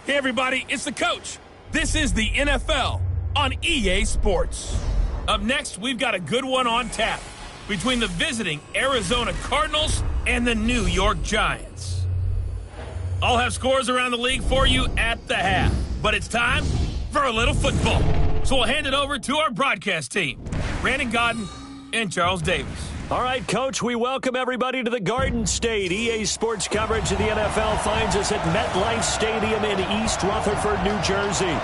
Hey, everybody, it's the coach. This is the NFL on EA Sports. Up next, we've got a good one on tap between the visiting Arizona Cardinals and the New York Giants. I'll have scores around the league for you at the half, but it's time for a little football. So we'll hand it over to our broadcast team, Brandon Godden and Charles Davis. All right, Coach, we welcome everybody to the Garden State. EA Sports coverage of the NFL finds us at MetLife Stadium in East Rutherford, New Jersey.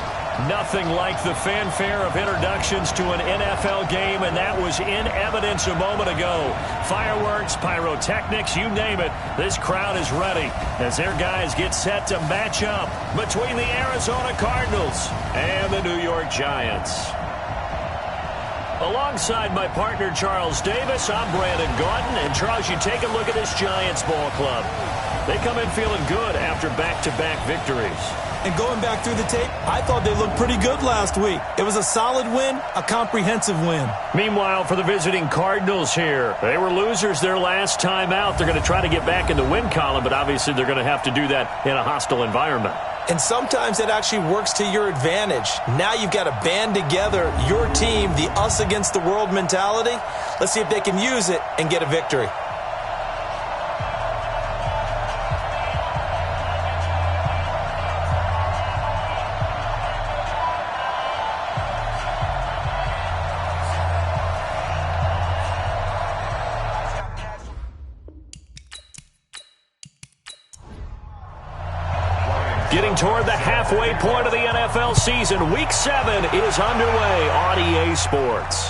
Nothing like the fanfare of introductions to an NFL game, and that was in evidence a moment ago. Fireworks, pyrotechnics, you name it. This crowd is ready as their guys get set to match up between the Arizona Cardinals and the New York Giants. Alongside my partner, Charles Davis, I'm Brandon Godden. And, Charles, you take a look at this Giants ball club. They come in feeling good after back-to-back victories. And going back through the tape, I thought they looked pretty good last week. It was a solid win, a comprehensive win. Meanwhile, for the visiting Cardinals here, they were losers their last time out. They're going to try to get back in the win column, but obviously they're going to have to do that in a hostile environment. And sometimes it actually works to your advantage. Now you've got to band together your team, the us against the world mentality. Let's see if they can use it and get a victory. Getting toward the halfway point of the NFL season, Week 7 is underway on EA Sports.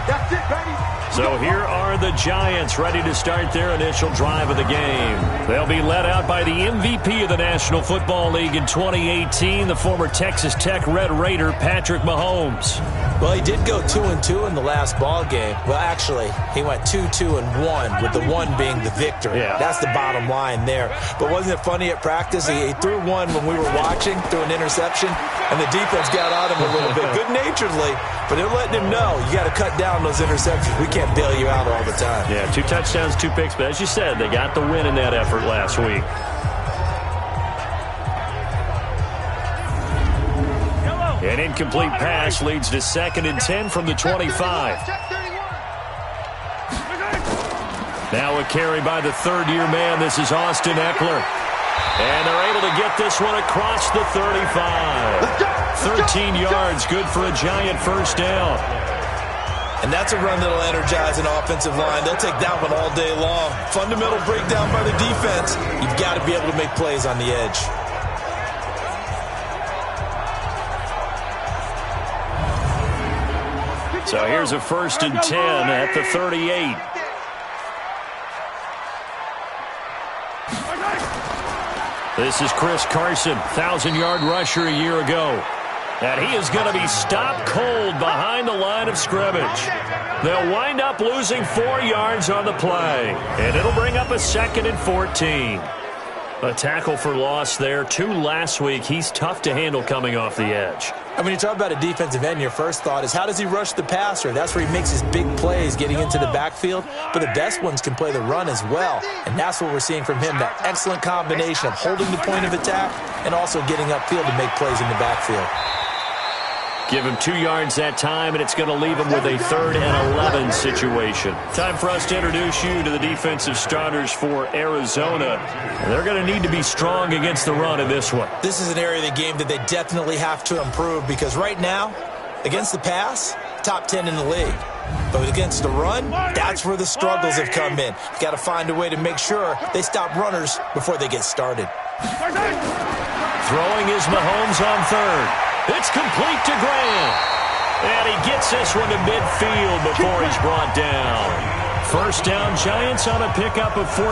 That's it, baby. So here are the Giants ready to start their initial drive of the game. They'll be led out by the MVP of the National Football League in 2018, the former Texas Tech Red Raider, Patrick Mahomes. Well, he did go 2-2 in the last ball game. Well, actually, he went 2-2-1, with the one being the victory. Yeah. That's the bottom line there. But wasn't it funny at practice? He threw one when we were watching, threw an interception, and the defense got on him a little bit, good-naturedly. But they're letting him know, you got to cut down those interceptions. We can't bail you out all the time. Yeah, 2 touchdowns, 2 picks. But as you said, they got the win in that effort last week. An incomplete pass leads to 2nd and 10 from the 25. Now a carry by the third-year man. This is Austin Eckler. And they're able to get this one across the 35. 13 yards, good for a Giant first down. And that's a run that'll energize an offensive line. They'll take that one all day long. Fundamental breakdown by the defense. You've got to be able to make plays on the edge. So here's a 1st and 10 at the 38. This is Chris Carson, 1,000-yard rusher a year ago. And he is going to be stopped cold behind the line of scrimmage. They'll wind up losing 4 yards on the play. And it'll bring up a 2nd and 14. A tackle for loss there. 2 last week. He's tough to handle coming off the edge. And when you talk about a defensive end, your first thought is, how does he rush the passer? That's where he makes his big plays, getting into the backfield. But the best ones can play the run as well. And that's what we're seeing from him, that excellent combination of holding the point of attack and also getting upfield to make plays in the backfield. Give him 2 yards that time, and it's going to leave him with a 3rd and 11 situation. Time for us to introduce you to the defensive starters for Arizona. They're going to need to be strong against the run in this one. This is an area of the game that they definitely have to improve, because right now, against the pass, top 10 in the league. But against the run, that's where the struggles have come in. You've got to find a way to make sure they stop runners before they get started. Throwing is Mahomes on 3rd. It's complete to Grant. And he gets this one to midfield before he's brought down. First down, Giants on a pickup of 14.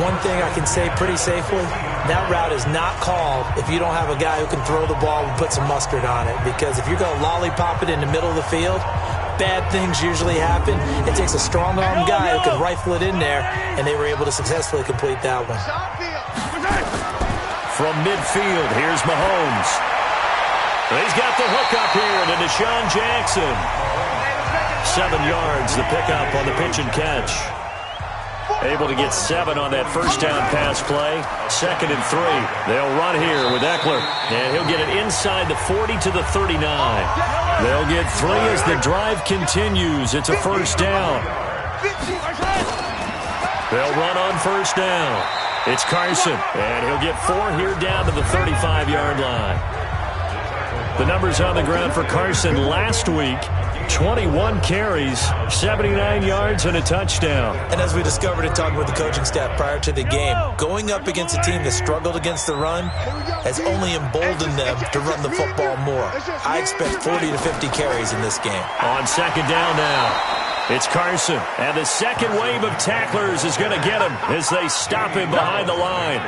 One thing I can say pretty safely, that route is not called if you don't have a guy who can throw the ball and put some mustard on it. Because if you're going to lollipop it in the middle of the field, bad things usually happen. It takes a strong-arm guy who can rifle it in there, and they were able to successfully complete that one. From midfield, here's Mahomes. He's got the hook up here to Deshaun Jackson. 7 yards, the pickup on the pitch and catch. Able to get 7 on that first down pass play. 2nd and 3. They'll run here with Eckler. And he'll get it inside the 40 to the 39. They'll get 3 as the drive continues. It's a first down. They'll run on first down. It's Carson. And he'll get 4 here down to the 35-yard line. The numbers on the ground for Carson last week. 21 carries, 79 yards, and a touchdown. And as we discovered in talking with the coaching staff prior to the game, going up against a team that struggled against the run has only emboldened them to run the football more. I expect 40 to 50 carries in this game. On second down now. It's Carson, and the second wave of tacklers is going to get him as they stop him behind the line.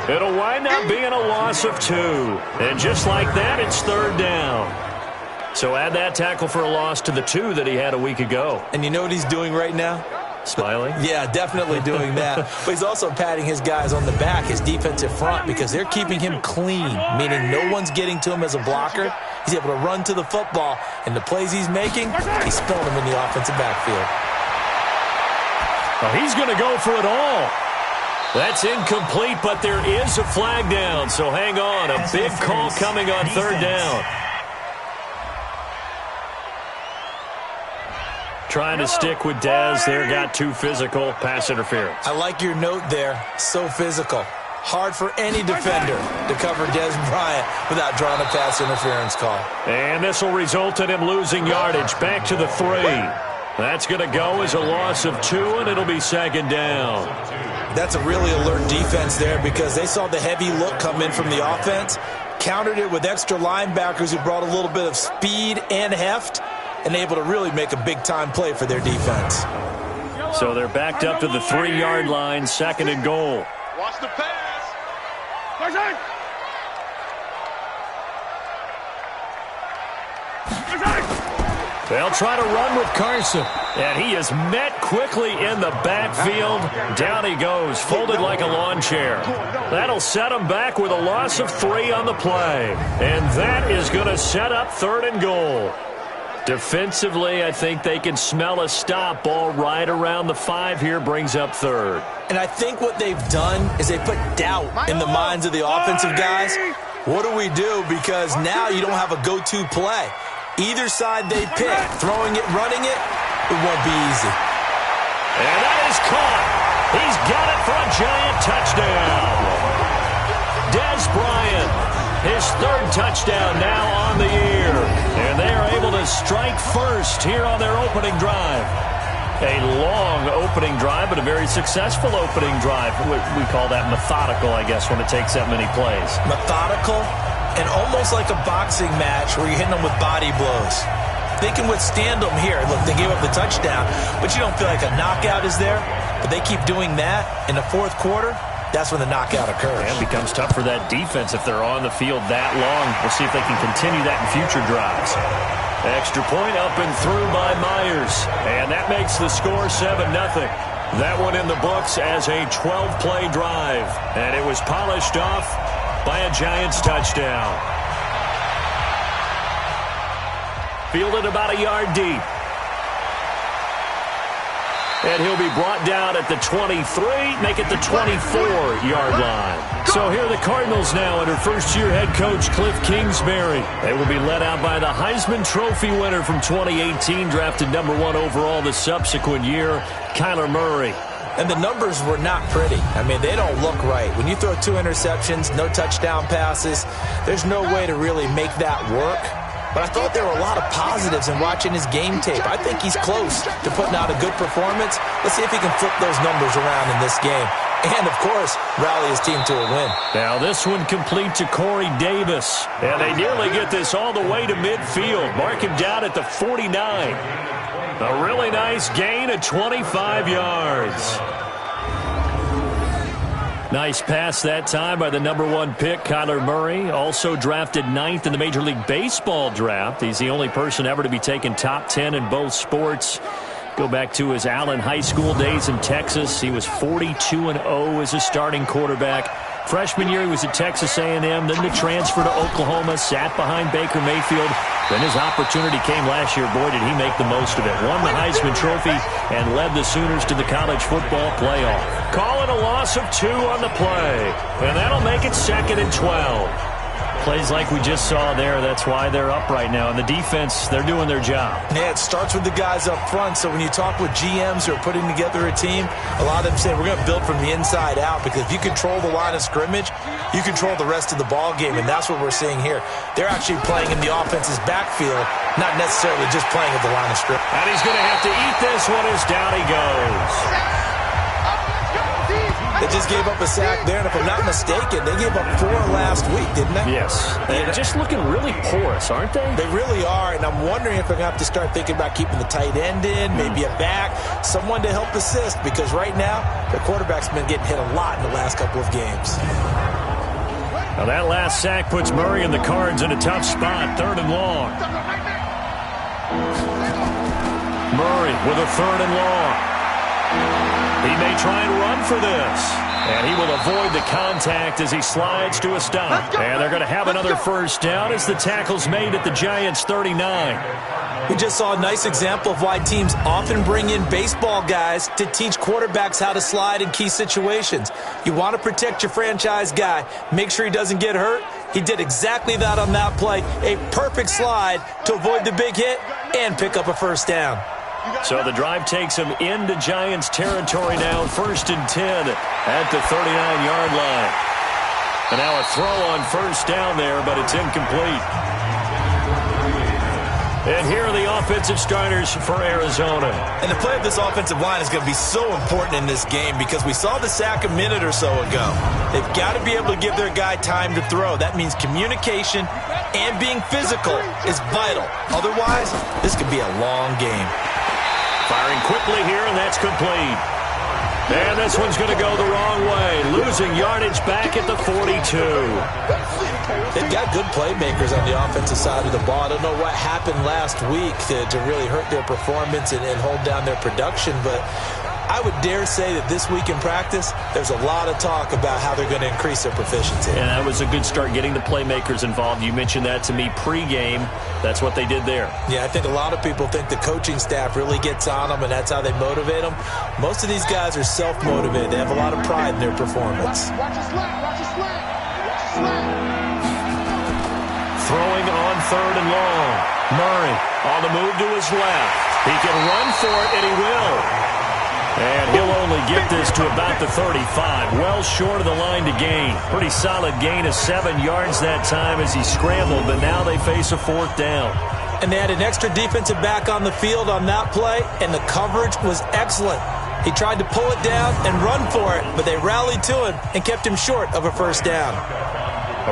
It'll wind up being a loss of 2. And just like that, it's 3rd down. So add that tackle for a loss to the 2 that he had a week ago. And you know what he's doing right now? Smiling? Yeah, definitely doing that. But he's also patting his guys on the back, his defensive front, because they're keeping him clean, meaning no one's getting to him as a blocker. He's able to run to the football, and the plays he's making, he's spilling them in the offensive backfield. Well, he's going to go for it all. That's incomplete, but there is a flag down, so hang on. A big call coming on 3rd down. Trying to stick with Dez there, got too physical. Pass interference. I like your note there. So physical. Hard for any defender to cover Dez Bryant without drawing a pass interference call. And this will result in him losing yardage. Back to the 3. That's going to go as a loss of 2, and it'll be 2nd down. That's a really alert defense there because they saw the heavy look come in from the offense, countered it with extra linebackers who brought a little bit of speed and heft, and able to really make a big-time play for their defense. So they're backed up to the 3-yard line, 2nd and goal. Watch the pass. They'll try to run with Carson. And he is met quickly in the backfield. Down he goes, folded like a lawn chair. That'll set him back with a loss of 3 on the play. And that is going to set up 3rd and goal. Defensively, I think they can smell a stop. Ball right around the 5 here, brings up 3rd. And I think what they've done is they put doubt in the minds of the offensive guys. What do we do? Because now you don't have a go-to play. Either side they pick, throwing it, running it, it won't be easy. And that is caught. He's got it for a giant touchdown. Dez Bryant, his 3rd touchdown now on the year. And they are able to strike first here on their opening drive. A long opening drive, but a very successful opening drive. We call that methodical, I guess, when it takes that many plays. Methodical and almost like a boxing match where you're hitting them with body blows. They can withstand them here. Look, they gave up the touchdown, but you don't feel like a knockout is there. But they keep doing that in the 4th quarter. That's when the knockout occurs. And it becomes tough for that defense if they're on the field that long. We'll see if they can continue that in future drives. Extra point up and through by Myers. And that makes the score 7-0. That one in the books as a 12-play drive. And it was polished off by a Giants touchdown. Fielded about a yard deep. And he'll be brought down at the 23, make it the 24-yard line. So here are the Cardinals now under first-year head coach Cliff Kingsbury. They will be led out by the Heisman Trophy winner from 2018, drafted number 1 overall the subsequent year, Kyler Murray. And the numbers were not pretty. I mean, they don't look right. When you throw 2 interceptions, no touchdown passes, there's no way to really make that work. But I thought there were a lot of positives in watching his game tape. I think he's close to putting out a good performance. Let's see if he can flip those numbers around in this game. And, of course, rally his team to a win. Now this one complete to Corey Davis. And they nearly get this all the way to midfield. Mark him down at the 49. A really nice gain of 25 yards. Nice pass that time by the number 1 pick, Kyler Murray. Also drafted 9th in the Major League Baseball draft. He's the only person ever to be taken top 10 in both sports. Go back to his Allen High School days in Texas. He was 42-0 as a starting quarterback. Freshman year, he was at Texas A&M, then the transfer to Oklahoma, sat behind Baker Mayfield. Then his opportunity came last year. Boy, did he make the most of it. Won the Heisman Trophy and led the Sooners to the college football playoff. Calling a loss of 2 on the play, and that'll make it 2nd and 12. Plays like we just saw there, that's why they're up right now. And the defense, they're doing their job. Yeah, it starts with the guys up front. So when you talk with GMs who are putting together a team, a lot of them say we're going to build from the inside out, because if you control the line of scrimmage, you control the rest of the ball game, and that's what we're seeing here. They're actually playing in the offense's backfield, not necessarily just playing at the line of scrimmage. And he's going to have to eat this one as down he goes. They just gave up a sack there, and if I'm not mistaken, they gave up 4 last week, didn't they? Yes. They're just looking really porous, aren't they? They really are, and I'm wondering if they're going to have to start thinking about keeping the tight end in, maybe a back, someone to help assist, because right now, the quarterback's been getting hit a lot in the last couple of games. Now that last sack puts Murray and the Cards in a tough spot, 3rd and long. Murray with a 3rd and long. He may try and run for this. And he will avoid the contact as he slides to a stop. And they're going to have another first down as the tackle's made at the Giants' 39. We just saw a nice example of why teams often bring in baseball guys to teach quarterbacks how to slide in key situations. You want to protect your franchise guy. Make sure he doesn't get hurt. He did exactly that on that play. A perfect slide to avoid the big hit and pick up a first down. So the drive takes him into Giants territory now, 1st and 10 at the 39-yard line. And now a throw on first down there, but it's incomplete. And here are the offensive starters for Arizona. And the play of this offensive line is going to be so important in this game, because we saw the sack a minute or so ago. They've got to be able to give their guy time to throw. That means communication and being physical is vital. Otherwise, this could be a long game. Firing quickly here, and that's complete. And this one's going to go the wrong way, losing yardage back at the 42. They've got good playmakers on the offensive side of the ball. I don't know what happened last week to really hurt their performance and hold down their production, but I would dare say that this week in practice, there's a lot of talk about how they're going to increase their proficiency. And that was a good start, getting the playmakers involved. You mentioned that to me pregame. That's what they did there. Yeah, I think a lot of people think the coaching staff really gets on them, and that's how they motivate them. Most of these guys are self-motivated. They have a lot of pride in their performance. Throwing on 3rd and long. Murray on the move to his left. He can run for it, and he will. And he'll only get this to about the 35, well short of the line to gain. Pretty solid gain of 7 yards that time as he scrambled, but now they face a 4th down. And they had an extra defensive back on the field on that play, and the coverage was excellent. He tried to pull it down and run for it, but they rallied to him and kept him short of a first down.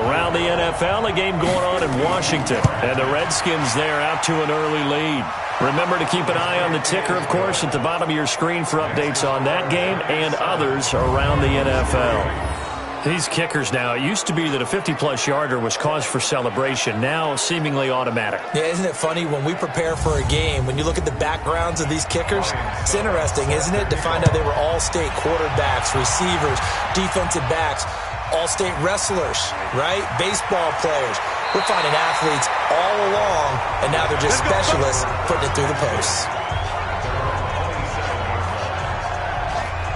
Around the NFL, a game going on in Washington, and the Redskins there out to an early lead. Remember to keep an eye on the ticker, of course, at the bottom of your screen for updates on that game and others around the NFL. These kickers now, it used to be that a 50-plus yarder was cause for celebration. Now, seemingly automatic. Yeah, isn't it funny when we prepare for a game, when you look at the backgrounds of these kickers, it's interesting, isn't it, to find out they were all-state quarterbacks, receivers, defensive backs, all-state wrestlers, right? Baseball players. We're finding athletes all along, and now they're just specialists putting it through the posts.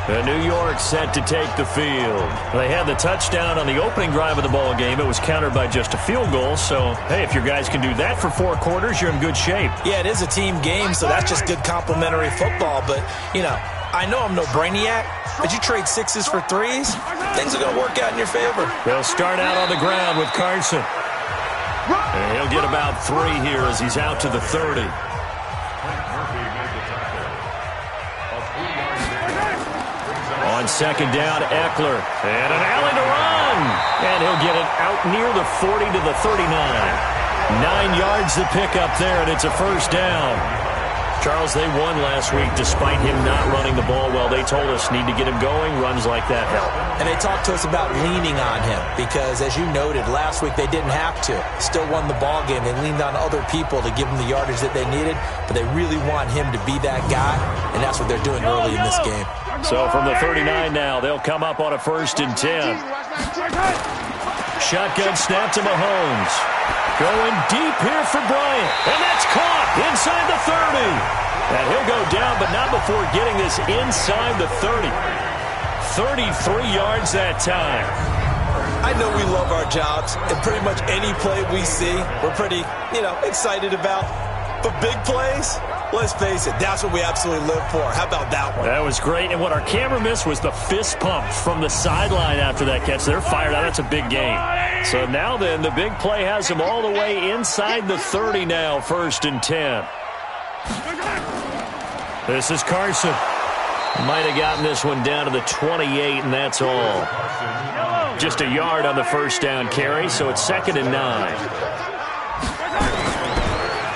And New York set to take the field. They had the touchdown on the opening drive of the ball game. It was countered by just a field goal. So, hey, if your guys can do that for 4 quarters, you're in good shape. Yeah, it is a team game, so that's just good complimentary football. But, you know, I know I'm no brainiac, but you trade 6s for 3s, things are going to work out in your favor. They'll start out on the ground with Carson. And he'll get about 3 here as he's out to the 30. On 2nd down, Eckler. And an alley to run. And he'll get it out near the 40 to the 39. 9 yards to pick up there, and it's a first down. Charles, they won last week despite him not running the ball well. They told us need to get him going. Runs like that help. And they talked to us about leaning on him because, as you noted, last week they didn't have to. Still won the ball game. They leaned on other people to give them the yardage that they needed, but they really want him to be that guy, and that's what they're doing early in this game. So from the 39 now, they'll come up on a 1st and 10. Shotgun snap to Mahomes. Going deep here for Bryant. And that's caught inside the 30. And he'll go down, but not before getting this inside the 30. 33 yards that time. I know we love our jobs, and pretty much any play we see, we're pretty, excited about. But big plays, let's face it, that's what we absolutely live for. How about that one? That was great. And what our camera missed was the fist pump from the sideline after that catch. They're fired out. That's a big game. So now then, the big play has them all the way inside the 30 now, 1st and 10. This is Carson. Might have gotten this one down to the 28, and that's all. Just a yard on the 1st down carry, so it's 2nd and 9.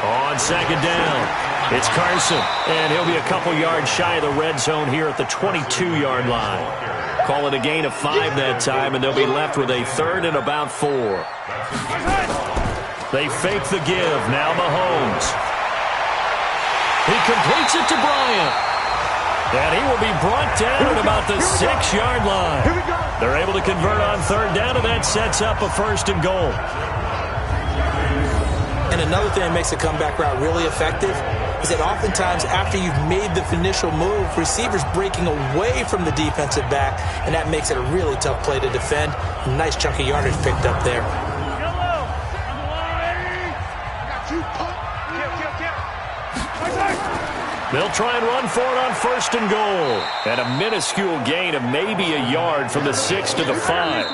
On 2nd down, it's Carson, and he'll be a couple yards shy of the red zone here at the 22-yard line. Call it a gain of 5 that time, and they'll be left with a 3rd and about 4. They fake the give. Now Mahomes. He completes it to Bryant. And he will be brought down at about the 6-yard line. They're able to convert on 3rd down, and that sets up a 1st and goal. And another thing that makes a comeback route really effective is that oftentimes after you've made the initial move, receivers breaking away from the defensive back, and that makes it a really tough play to defend. Nice chunk of yardage picked up there. They'll try and run for it on 1st and goal. And a minuscule gain of maybe a yard from the 6 to the 5.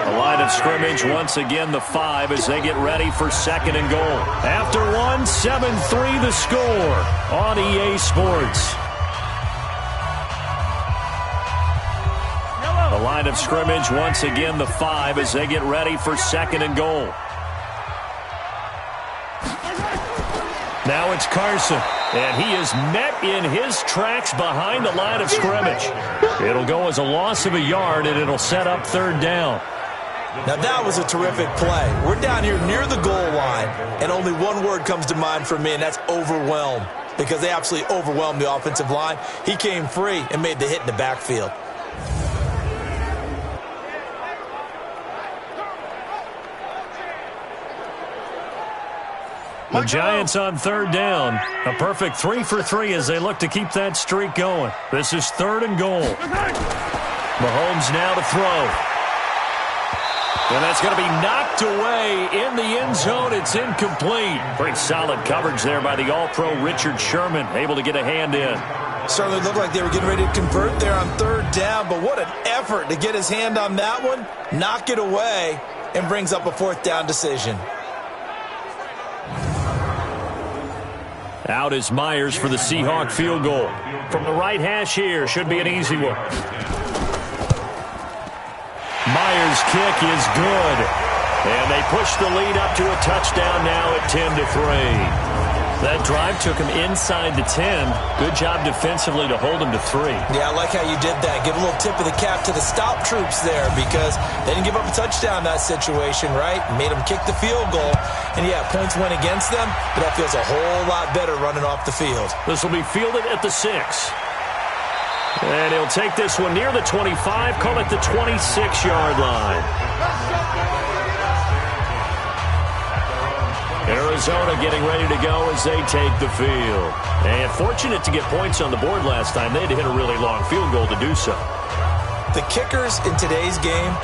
The line of scrimmage, once again, the 5 as they get ready for 2nd and goal. After 1, 7-3 the score on EA Sports. The line of scrimmage, once again, the 5 as they get ready for 2nd and goal. Now it's Carson, and he is met in his tracks behind the line of scrimmage. It'll go as a loss of a yard, and it'll set up 3rd down. Now that was a terrific play. We're down here near the goal line, and only one word comes to mind for me, and that's overwhelmed, because they absolutely overwhelmed the offensive line. He came free and made the hit in the backfield. The Giants on 3rd down. A perfect 3 for 3 as they look to keep that streak going. This is 3rd and goal. Mahomes now to throw. And that's going to be knocked away in the end zone. It's incomplete. Pretty solid coverage there by the All-Pro Richard Sherman, able to get a hand in. Certainly looked like they were getting ready to convert there on 3rd down, but what an effort to get his hand on that one, knock it away, and brings up a 4th down decision. Out is Myers for the Seahawk field goal. From the right hash here, should be an easy one. Myers' kick is good. And they push the lead up to a touchdown now at 10-3. That drive took him inside the 10. Good job defensively to hold him to 3. Yeah, I like how you did that. Give a little tip of the cap to the stop troops there because they didn't give up a touchdown in that situation, right? Made them kick the field goal. And, yeah, points went against them, but that feels a whole lot better running off the field. This will be fielded at the 6. And he'll take this one near the 25, call it the 26-yard line. Arizona getting ready to go as they take the field. And fortunate to get points on the board last time. They had to hit a really long field goal to do so. The kickers in today's game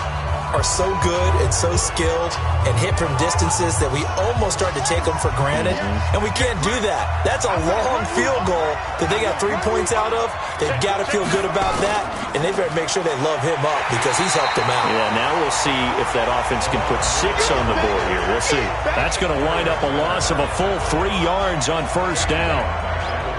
are so good and so skilled and hit from distances that we almost start to take them for granted, and we can't do that. That's a long field goal that they got 3 points out of. They've got to feel good about that, and they better make sure they love him up because he's helped them out. Yeah, now we'll see if that offense can put 6 on the board here. We'll see. That's going to wind up a loss of a full 3 yards on 1st down.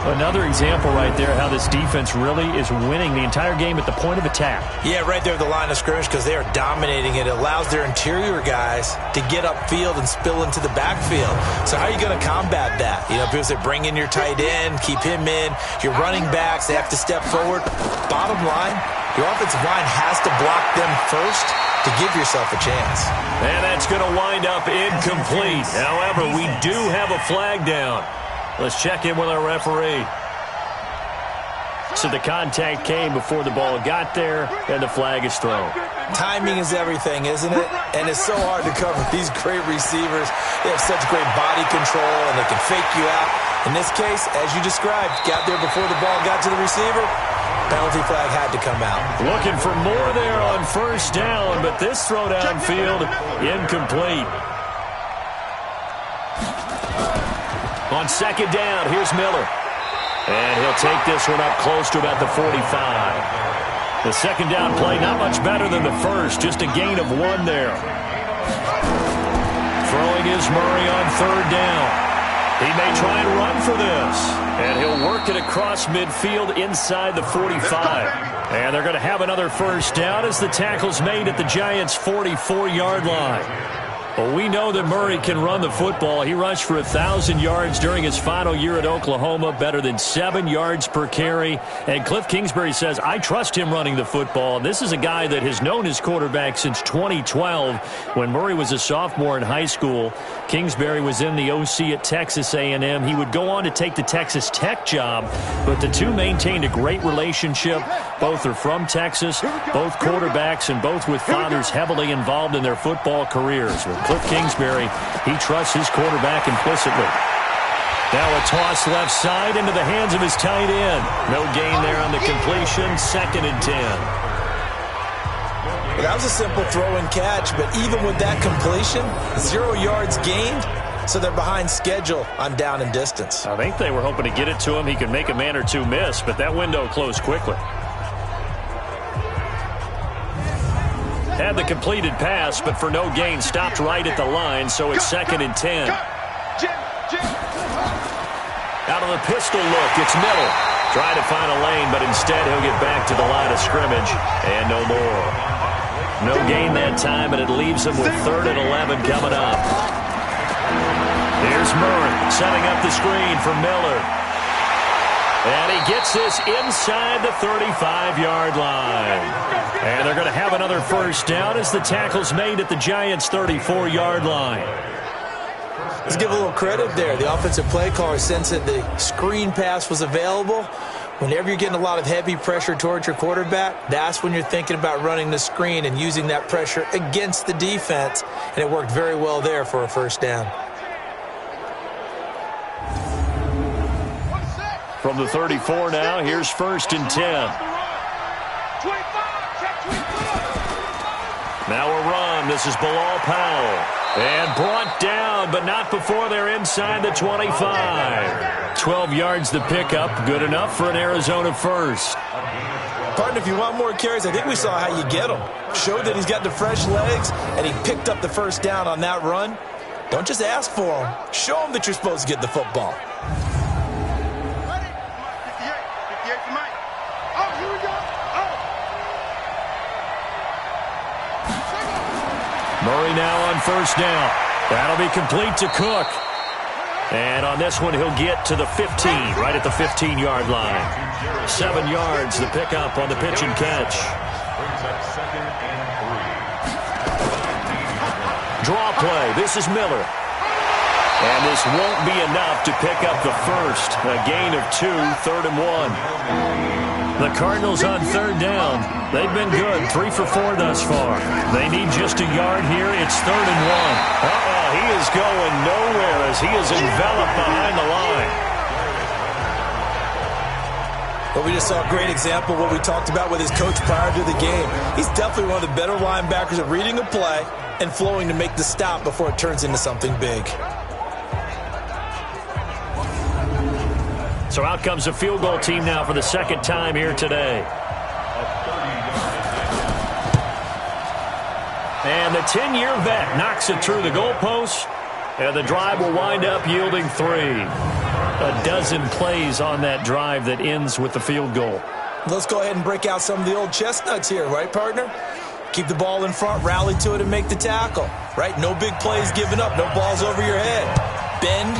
Another example right there how this defense really is winning the entire game at the point of attack. Yeah, right there at the line of scrimmage because they are dominating it. It allows their interior guys to get upfield and spill into the backfield. So how are you going to combat that? You know, people say bring in your tight end, keep him in. Your running backs, they have to step forward. Bottom line, your offensive line has to block them first to give yourself a chance. And that's going to wind up incomplete. However, we do have a flag down. Let's check in with our referee. So the contact came before the ball got there, and the flag is thrown. Timing is everything, isn't it? And it's so hard to cover these great receivers. They have such great body control, and they can fake you out. In this case, as you described, got there before the ball got to the receiver. Penalty flag had to come out. Looking for more there on first down, but this throw downfield, incomplete. On second down, here's Miller. And he'll take this one up close to about the 45. The second down play, not much better than the first, just a gain of 1 there. Throwing is Murray on third down. He may try and run for this. And he'll work it across midfield inside the 45. And they're going to have another first down as the tackle's made at the Giants' 44-yard line. Well, we know that Murray can run the football. He rushed for 1,000 yards during his final year at Oklahoma, better than 7 yards per carry. And Cliff Kingsbury says, I trust him running the football. And this is a guy that has known his quarterback since 2012 when Murray was a sophomore in high school. Kingsbury was in the OC at Texas A&M. He would go on to take the Texas Tech job, but the two maintained a great relationship. Both are from Texas, both quarterbacks, and both with fathers heavily involved in their football careers. With Cliff Kingsbury, he trusts his quarterback implicitly. Now a toss left side into the hands of his tight end. No gain there on the completion, 2nd and 10. Well, that was a simple throw and catch, but even with that completion, 0 yards gained, so they're behind schedule on down and distance. I think they were hoping to get it to him. He could make a man or two miss, but that window closed quickly. Had the completed pass, but for no gain, stopped right at the line, so it's 2nd and 10. Out of the pistol look, it's Miller. Trying to find a lane, but instead he'll get back to the line of scrimmage, and no more. No gain that time, and it leaves him with 3rd and 11 coming up. Here's Murray setting up the screen for Miller. And he gets this inside the 35-yard line. And they're going to have another first down as the tackle's made at the Giants' 34-yard line. Let's give a little credit there. The offensive play caller sensed that the screen pass was available. Whenever you're getting a lot of heavy pressure towards your quarterback, that's when you're thinking about running the screen and using that pressure against the defense. And it worked very well there for a first down. From the 34 now, here's 1st and 10. Now a run. This is Bilal Powell. And brought down, but not before they're inside the 25. 12 yards the pickup. Good enough for an Arizona first. Partner, if you want more carries, I think we saw how you get them. Showed that he's got the fresh legs, and he picked up the first down on that run. Don't just ask for them. Show them that you're supposed to get the football. Murray now on first down. That'll be complete to Cook. And on this one, he'll get to the 15, right at the 15-yard line. 7 yards, the pickup on the pitch and catch. Draw play. This is Miller. And this won't be enough to pick up the first. A gain of 2, 3rd and 1. The Cardinals on third down. They've been good, 3 for 4 thus far. They need just a yard here. It's 3rd and 1. He is going nowhere as he is enveloped behind the line. Well, we just saw a great example of what we talked about with his coach prior to the game. He's definitely one of the better linebackers at reading a play and flowing to make the stop before it turns into something big. So out comes a field goal team now for the 2nd time here today. And the 10-year vet knocks it through the goalpost, and the drive will wind up yielding 3. a dozen plays on that drive that ends with the field goal. Let's go ahead and break out some of the old chestnuts here, right, partner? Keep the ball in front, rally to it, and make the tackle, right? No big plays given up, no balls over your head. Bend,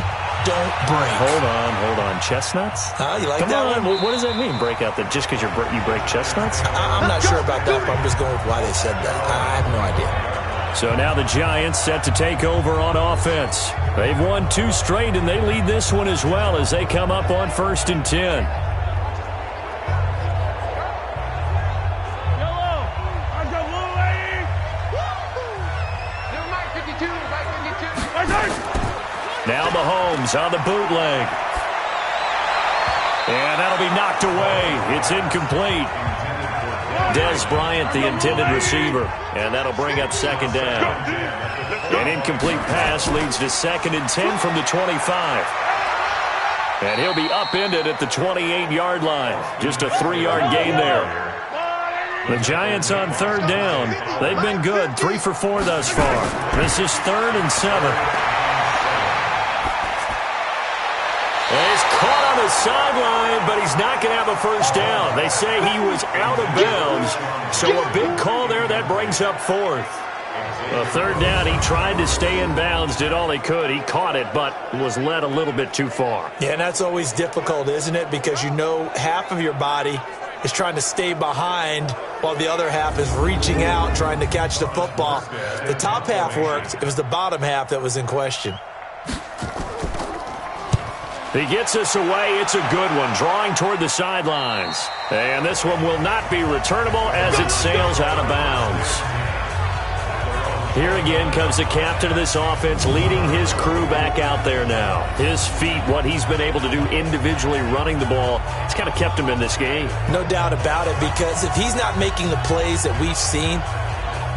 don't break. Hold on. Chestnuts? You like Come that on. one? What does that mean, break out? That just because you break chestnuts? I'm not sure about that, but I'm just going with why they said that. I have no idea. So now the Giants set to take over on offense. They've won 2 straight, and they lead this one as well as they come up on 1st and 10. Now Mahomes on the bootleg. And that'll be knocked away. It's incomplete. Des Bryant, the intended receiver. And that'll bring up 2nd down. An incomplete pass leads to 2nd and 10 from the 25. And he'll be upended at the 28-yard line. Just a 3-yard gain there. The Giants on 3rd down. They've been good, 3 for 4 thus far. This is 3rd and 7. He's caught on the sideline, but he's not going to have a 1st down. They say he was out of bounds, so a big call there. That brings up 4th. A 3rd down, he tried to stay in bounds, did all he could. He caught it, but was led a little bit too far. Yeah, and that's always difficult, isn't it? Because you know half of your body is trying to stay behind while the other half is reaching out, trying to catch the football. The top half worked. It was the bottom half that was in question. He gets us away. It's a good one, drawing toward the sidelines. And this one will not be returnable as it sails out of bounds. Here again comes the captain of this offense, leading his crew back out there now. His feet, what he's been able to do individually running the ball, it's kind of kept him in this game. No doubt about it, because if he's not making the plays that we've seen,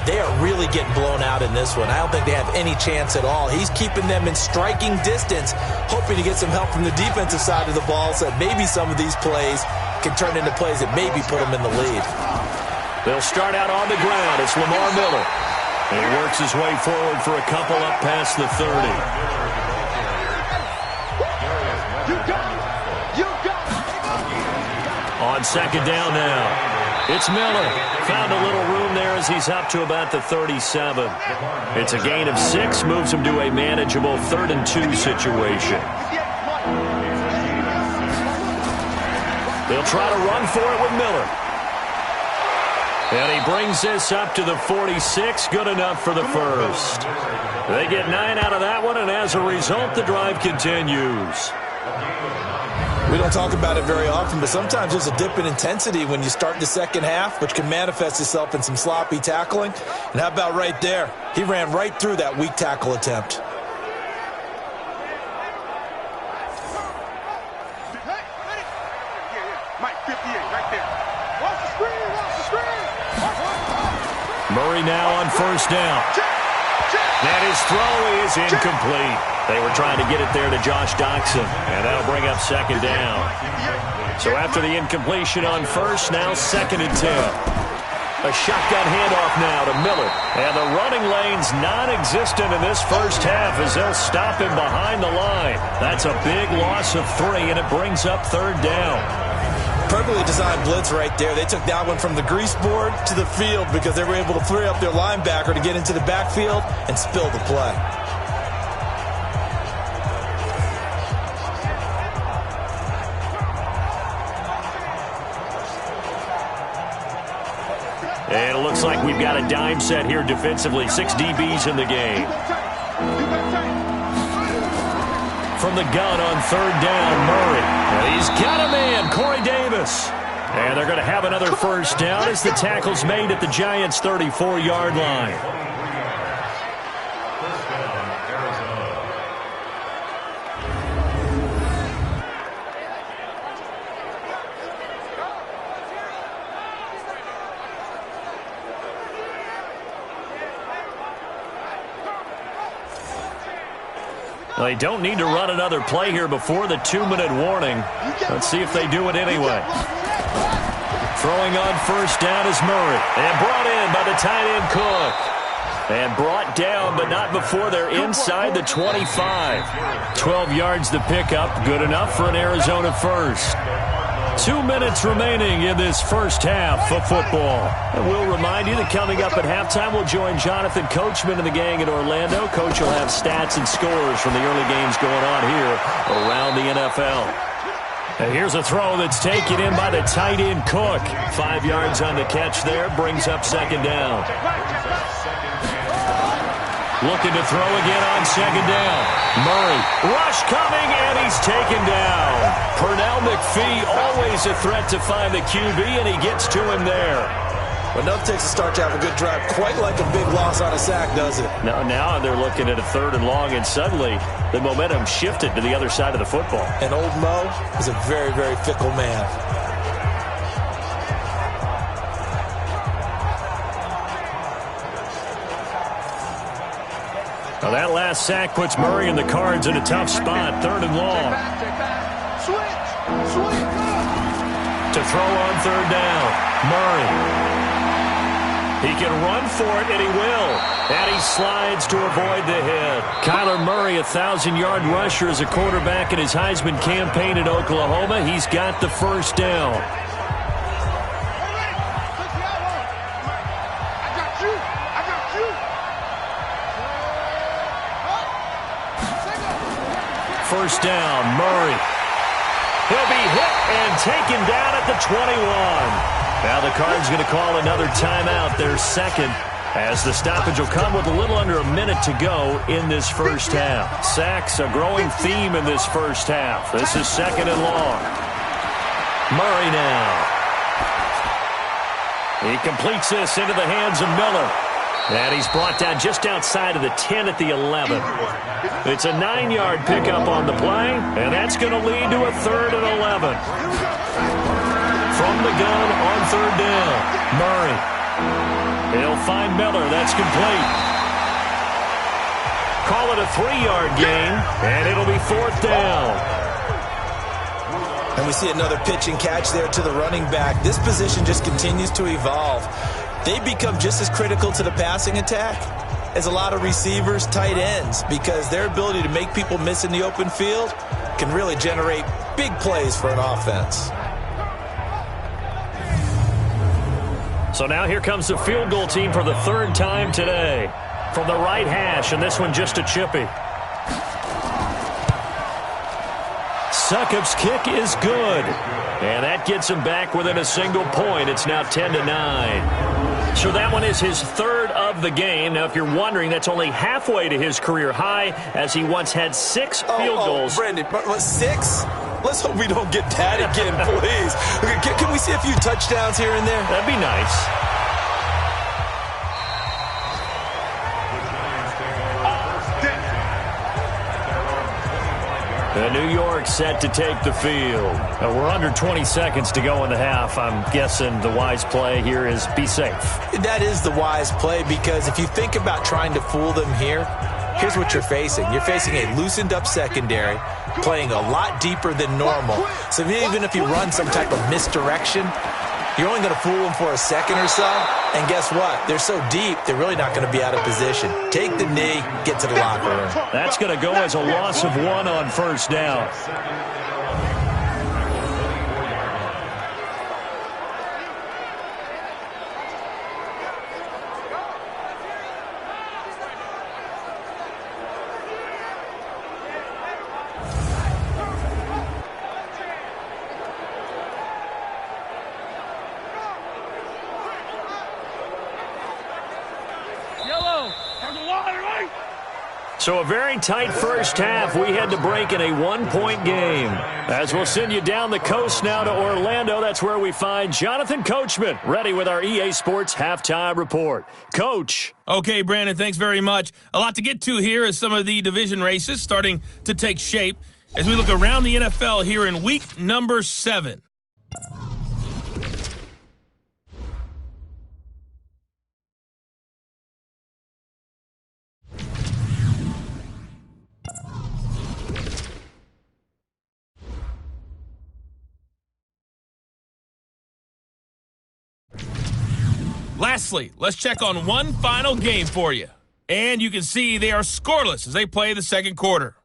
they are really getting blown out in this one. I don't think they have any chance at all. He's keeping them in striking distance, hoping to get some help from the defensive side of the ball so that maybe some of these plays can turn into plays that maybe put them in the lead. They'll start out on the ground. It's Lamar Miller. And he works his way forward for a couple up past the 30. On 2nd down now. It's Miller. Found a little room there as he's up to about the 37. It's a gain of 6, moves him to a manageable 3rd and 2 situation. They'll try to run for it with Miller. And he brings this up to the 46, good enough for the 1st. They get 9 out of that one, and as a result, the drive continues. We don't talk about it very often, but sometimes there's a dip in intensity when you start the second half, which can manifest itself in some sloppy tackling. And how about right there? He ran right through that weak tackle attempt. Murray now on 1st down. And his throw is incomplete. They were trying to get it there to Josh Doxson, and that'll bring up 2nd down. So after the incompletion on 1st, now 2nd and 10. A shotgun handoff now to Miller. And the running lane's non-existent in this 1st half as they'll stop him behind the line. That's a big loss of 3, and it brings up 3rd down. Perfectly designed blitz right there. They took that one from the grease board to the field because they were able to free up their linebacker to get into the backfield and spill the play. And it looks like we've got a dime set here defensively. 6 DBs in the game. From the gun on 3rd down, Murray. And he's got a man, Corey Davis. And they're going to have another 1st down as the tackle's made at the Giants' 34-yard line. They don't need to run another play here before the 2-minute warning. Let's see if they do it anyway. Throwing on 1st down is Murray. And brought in by the tight end Cook. And brought down, but not before they're inside the 25. 12 yards to pick up. Good enough for an Arizona first. 2 minutes remaining in this first half of football. And we'll remind you that coming up at halftime, we'll join Jonathan Coachman and the gang in Orlando. Coach will have stats and scores from the early games going on here around the NFL. And here's a throw that's taken in by the tight end Cook. 5 yards on the catch there, brings up second down. Looking to throw again on second down. Murray, rush coming, and he's taken down. Pernell McPhee, always a threat to find the QB, and he gets to him there. Enough takes a start to have a good drive. Quite like a big loss on a sack, does it? Now they're looking at a 3rd and long, and suddenly the momentum shifted to the other side of the football. And old Mo is a very, very fickle man. Well, that last sack puts Murray and the Cards in a tough spot. 3rd and long. To throw on 3rd down. Murray. He can run for it, and he will. And he slides to avoid the hit. Kyler Murray, a 1,000-yard rusher as a quarterback in his Heisman campaign in Oklahoma. He's got the first down. First down, Murray. He'll be hit and taken down at the 21. Now the Cards going to call another timeout, their second, as the stoppage will come with a little under a minute to go in this first half. Sacks, a growing theme in this first half. This is 2nd and long. Murray now. He completes this into the hands of Miller. And he's brought down just outside of the 10 at the 11. It's a 9-yard pickup on the play, and that's going to lead to a 3rd and 11. From the gun on 3rd down, Murray. He'll find Miller. That's complete. Call it a 3-yard gain, and it'll be 4th down. And we see another pitch and catch there to the running back. This position just continues to evolve. They become just as critical to the passing attack as a lot of receivers, tight ends, because their ability to make people miss in the open field can really generate big plays for an offense. So now here comes the field goal team for the 3rd time today. From the right hash, and this one just a chippy. Succop's kick is good. And that gets him back within a single point. It's now 10-9. So that one is his 3rd of the game. Now, if you're wondering, that's only halfway to his career high, as he once had 6 field goals. Brandon, 6? Let's hope we don't get that again, please. Can we see a few touchdowns here and there? That'd be nice. The New York set to take the field. We're under 20 seconds to go in the half. I'm guessing the wise play here is be safe. That is the wise play, because if you think about trying to fool them here, here's what you're facing. You're facing a loosened up secondary, playing a lot deeper than normal. So even if you run some type of misdirection, you're only going to fool them for a second or so. And guess what? They're so deep, they're really not going to be out of position. Take the knee, get to the locker room. That's going to go as a loss of 1 on 1st down. So a very tight first half. We had to break in a 1-point game. As we'll send you down the coast now to Orlando, that's where we find Jonathan Coachman, ready with our EA Sports Halftime Report. Coach. Okay, Brandon, thanks very much. A lot to get to here as some of the division races starting to take shape as we look around the NFL here in week number 7. Lastly, let's check on one final game for you. And you can see they are scoreless as they play the second quarter.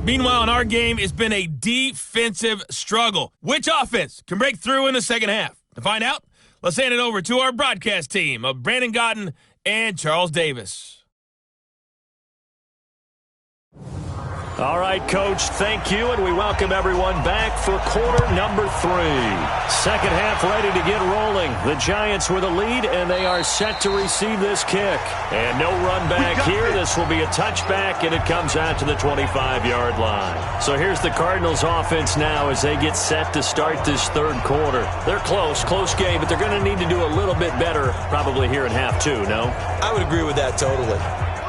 Meanwhile, in our game, it's been a defensive struggle. Which offense can break through in the second half? To find out, let's hand it over to our broadcast team of Brandon Gotten and Charles Davis. All right, Coach, thank you, and we welcome everyone back for quarter number 3. Second half ready to get rolling. The Giants with a lead, and they are set to receive this kick. And no run back here. This will be a touchback, and it comes out to the 25-yard line. So here's the Cardinals offense now as they get set to start this third quarter. They're close game, but they're going to need to do a little bit better probably here in half 2, no? I would agree with that totally.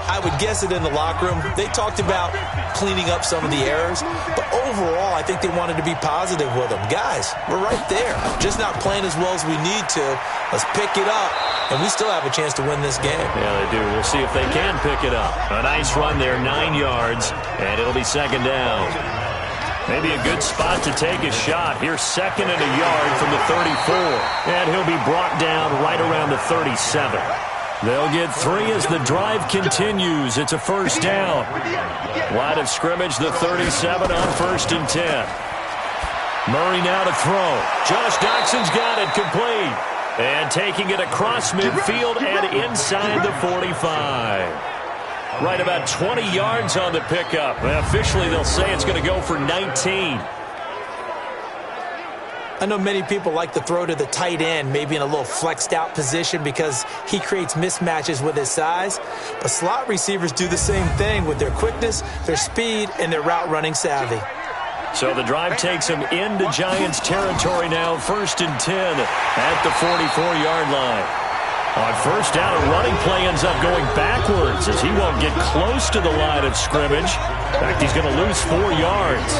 I would guess it in the locker room. They talked about cleaning up some of the errors, but overall, I think they wanted to be positive with them. Guys, we're right there. Just not playing as well as we need to. Let's pick it up, and we still have a chance to win this game. Yeah, they do. We'll see if they can pick it up. A nice run there, 9 yards, and it'll be second down. Maybe a good spot to take a shot. Here's second and a yard from the 34, and he'll be brought down right around the 37. They'll get 3 as the drive continues. It's a first down. Line of scrimmage, the 37 on 1st and 10. Murray now to throw. Josh Doxson's got it complete. And taking it across midfield and inside the 45. Right about 20 yards on the pickup. Well, officially, they'll say it's going to go for 19. I know many people like to throw to the tight end, maybe in a little flexed out position because he creates mismatches with his size. But slot receivers do the same thing with their quickness, their speed, and their route running savvy. So the drive takes him into Giants territory now, 1st and 10 at the 44-yard line. On first down, a running play ends up going backwards as he won't get close to the line of scrimmage. In fact, he's going to lose 4 yards.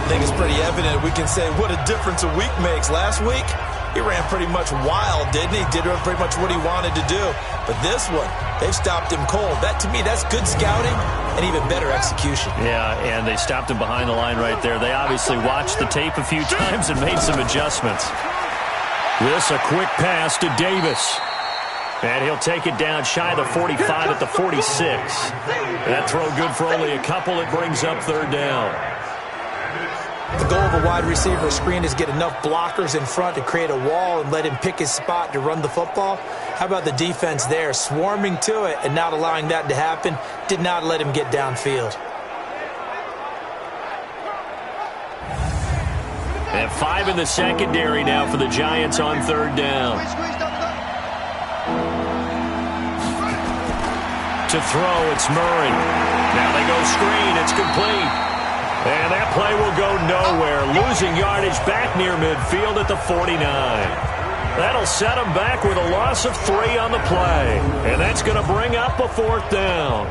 I think it's pretty evident. We can say what a difference a week makes. Last week, he ran pretty much wild, didn't he? Did pretty much what he wanted to do. But this one, they've stopped him cold. That, to me, that's good scouting and even better execution. Yeah, and they stopped him behind the line right there. They obviously watched the tape a few times and made some adjustments. This, a quick pass to Davis. And he'll take it down shy of the 45 at the 46. That throw good for only a couple. It brings up third down. The goal of a wide receiver screen is get enough blockers in front to create a wall and let him pick his spot to run the football. How about the defense there, swarming to it and not allowing that to happen? Did not let him get downfield. And 5 in the secondary now for the Giants on third down. To throw, it's Murray. Now they go screen, it's complete. And that play will go nowhere. Losing yardage back near midfield at the 49. That'll set them back with a loss of 3 on the play. And that's going to bring up a 4th down.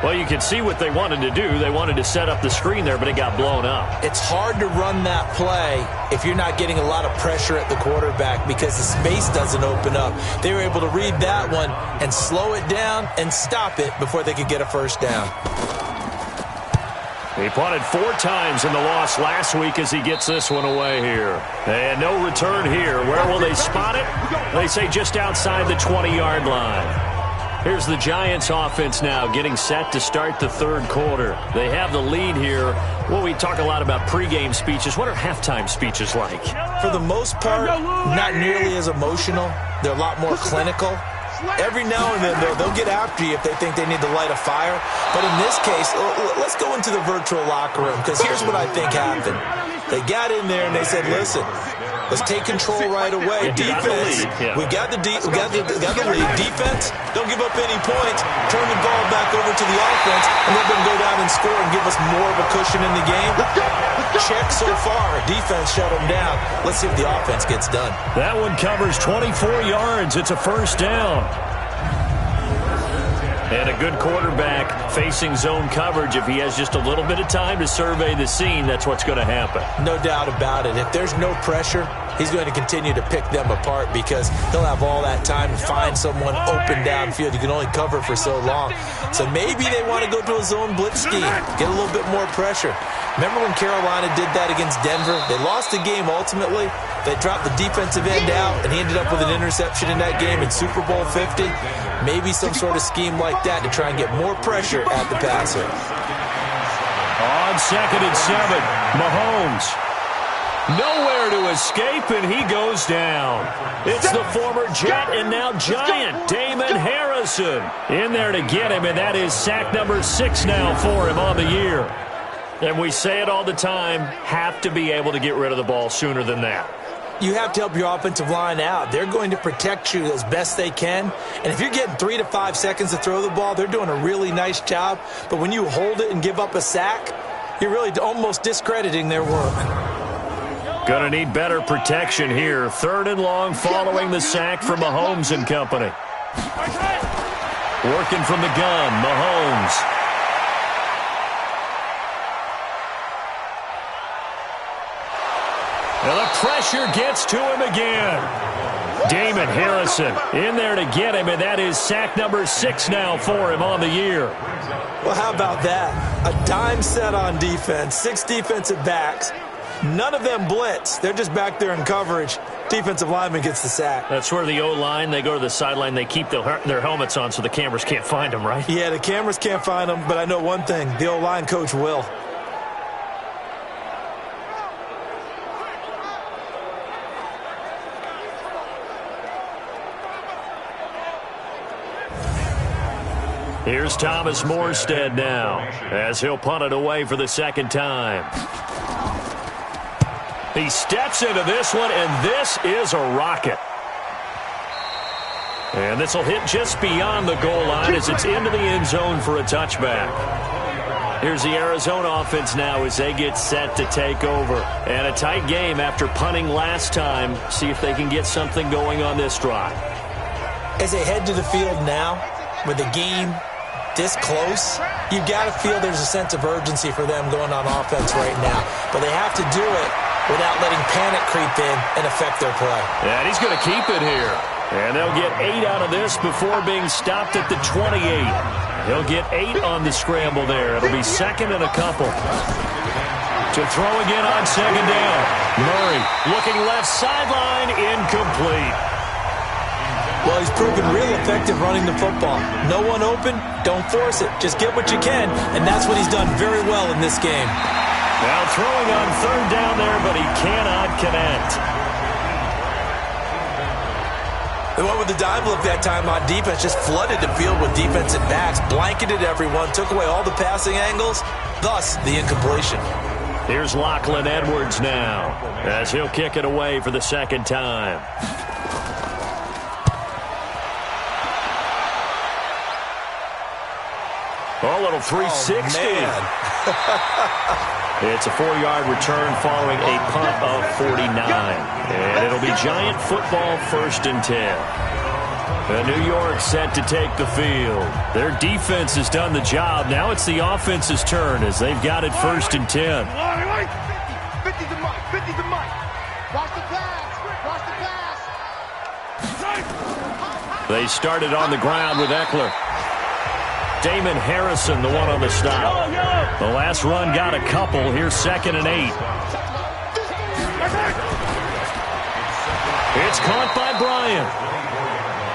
Well, you can see what they wanted to do. They wanted to set up the screen there, but it got blown up. It's hard to run that play if you're not getting a lot of pressure at the quarterback because the space doesn't open up. They were able to read that one and slow it down and stop it before they could get a first down. He punted 4 times in the loss last week as he gets this one away here. And no return here. Where will they spot it? They say just outside the 20-yard line. Here's the Giants offense now getting set to start the third quarter. They have the lead here. Well, we talk a lot about pregame speeches. What are halftime speeches like? For the most part, not nearly as emotional. They're a lot more clinical. Every now and then, they'll get after you if they think they need to light a fire. But in this case, let's go into the virtual locker room because here's what I think happened. They got in there and they said, listen, let's take control right away. Defense, we got the lead. Defense, don't give up any points. Turn the ball back over to the offense and let them go down and score and give us more of a cushion in the game. Check so far. Defense shut them down. Let's see if the offense gets done. That one covers 24 yards. It's a first down. And a good quarterback facing zone coverage. If he has just a little bit of time to survey the scene, that's what's going to happen. No doubt about it. If there's no pressure, he's going to continue to pick them apart because he'll have all that time to find someone open downfield. You can only cover for so long. So maybe they want to go to a zone blitz scheme, get a little bit more pressure. Remember when Carolina did that against Denver? They lost the game ultimately. They dropped the defensive end out, and he ended up with an interception in that game in Super Bowl 50. Maybe some sort of scheme like that to try and get more pressure at the passer. On 2nd and 7, Mahomes. Nowhere to escape, and he goes down. It's the former Jet and now Giant, Damon Harrison, in there to get him, and that is sack number 6 now for him on the year. And we say it all the time, have to be able to get rid of the ball sooner than that. You have to help your offensive line out. They're going to protect you as best they can. And if you're getting 3 to 5 seconds to throw the ball, they're doing a really nice job. But when you hold it and give up a sack, you're really almost discrediting their work. Going to need better protection here. 3rd and long following the sack from Mahomes and company. Working from the gun, Mahomes. And the pressure gets to him again. Damon Harrison in there to get him, and that is sack number 6 now for him on the year. Well, how about that? A dime set on defense, 6 defensive backs. None of them blitz. They're just back there in coverage. Defensive lineman gets the sack. That's where the O-line, they go to the sideline, they keep their helmets on so the cameras can't find them, right? Yeah, the cameras can't find them, but I know one thing. The O-line coach will. Here's Thomas Morstead now as he'll punt it away for the 2nd time. He steps into this one, and this is a rocket. And this will hit just beyond the goal line as it's into the end zone for a touchback. Here's the Arizona offense now as they get set to take over. And a tight game after punting last time. See if they can get something going on this drive. As they head to the field now, with the game this close, you've got to feel there's a sense of urgency for them going on offense right now. But they have to do it without letting panic creep in and affect their play. And he's going to keep it here. And they'll get 8 out of this before being stopped at the 28. He'll get 8 on the scramble there. It'll be 2nd and a couple. To throw again on 2nd down. Murray looking left sideline, incomplete. Well, he's proven real effective running the football. No one open, don't force it. Just get what you can, and that's what he's done very well in this game. Now throwing on 3rd down there, but he cannot connect. The one with the dime look that time on defense just flooded the field with defensive backs, blanketed everyone, took away all the passing angles, thus the incompletion. Here's Lachlan Edwards now as he'll kick it away for the 2nd time. Oh, a little 360. It's a 4-yard return following a punt of 49. And it'll be Giant football 1st and 10. New York set to take the field. Their defense has done the job. Now it's the offense's turn as they've got it 1st and 10. 50 to Mike. 50 to Mike. Watch the pass. Watch the pass. They started on the ground with Eckler. Damon Harrison, the one on the stop. The last run got a couple. Here's 2nd and 8. It's caught by Bryant.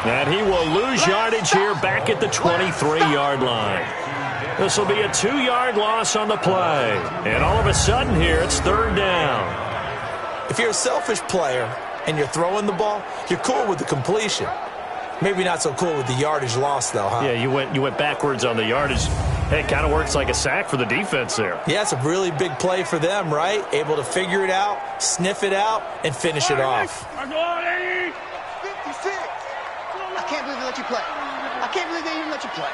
And he will lose yardage here back at the 23-yard line. This will be a 2-yard loss on the play. And all of a sudden here, it's 3rd down. If you're a selfish player and you're throwing the ball, you're cool with the completion. Maybe not so cool with the yardage loss, though, huh? Yeah, you went backwards on the yardage. Hey, it kind of works like a sack for the defense there. Yeah, it's a really big play for them, right? Able to figure it out, sniff it out, and finish it off. 56. I can't believe they let you play. I can't believe they even let you play.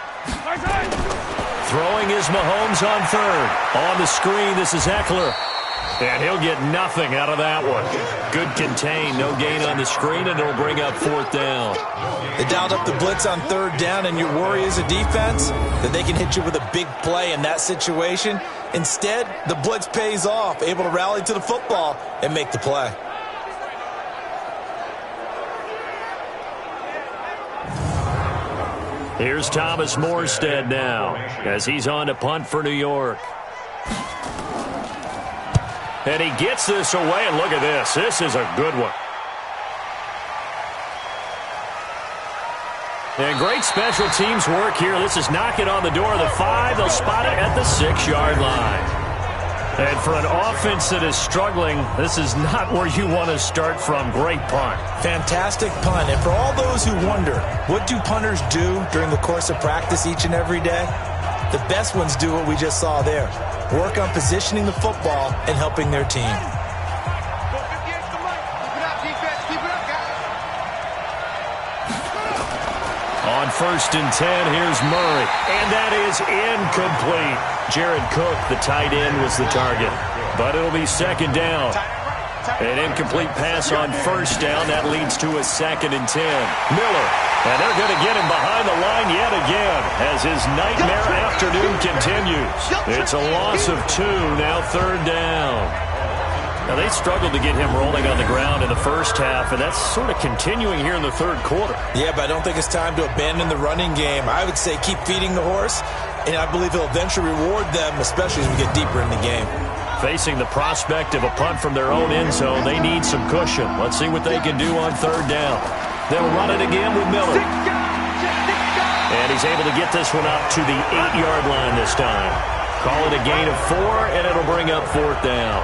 Throwing is Mahomes on 3rd. On the screen, this is Eckler. And he'll get nothing out of that one. Good contain, no gain on the screen, and it'll bring up 4th down. They dialed up the blitz on 3rd down, and your worry as a defense that they can hit you with a big play in that situation. Instead, the blitz pays off, able to rally to the football and make the play. Here's Thomas Morstead now as he's on to punt for New York. And he gets this away, and look at this. This is a good one. And great special teams work here. This is knocking on the door of the 5. They'll spot it at the 6-yard line. And for an offense that is struggling, this is not where you want to start from. Great punt. Fantastic punt. And for all those who wonder, what do punters do during the course of practice each and every day? The best ones do what we just saw there. Work on positioning the football and helping their team. On 1st and 10, here's Murray. And that is incomplete. Jared Cook, the tight end, was the target. But it'll be 2nd down. An incomplete pass on 1st down. That leads to a 2nd and 10. Miller. And they're going to get him behind the line yet again as his nightmare afternoon continues. It's a loss of 2, now 3rd down. Now, they struggled to get him rolling on the ground in the first half, and that's sort of continuing here in the 3rd quarter. Yeah, but I don't think it's time to abandon the running game. I would say keep feeding the horse, and I believe he'll eventually reward them, especially as we get deeper in the game. Facing the prospect of a punt from their own end zone, they need some cushion. Let's see what they can do on 3rd down. They'll run it again with Miller. And he's able to get this one up to the 8-yard line this time. Call it a gain of 4, and it'll bring up 4th down.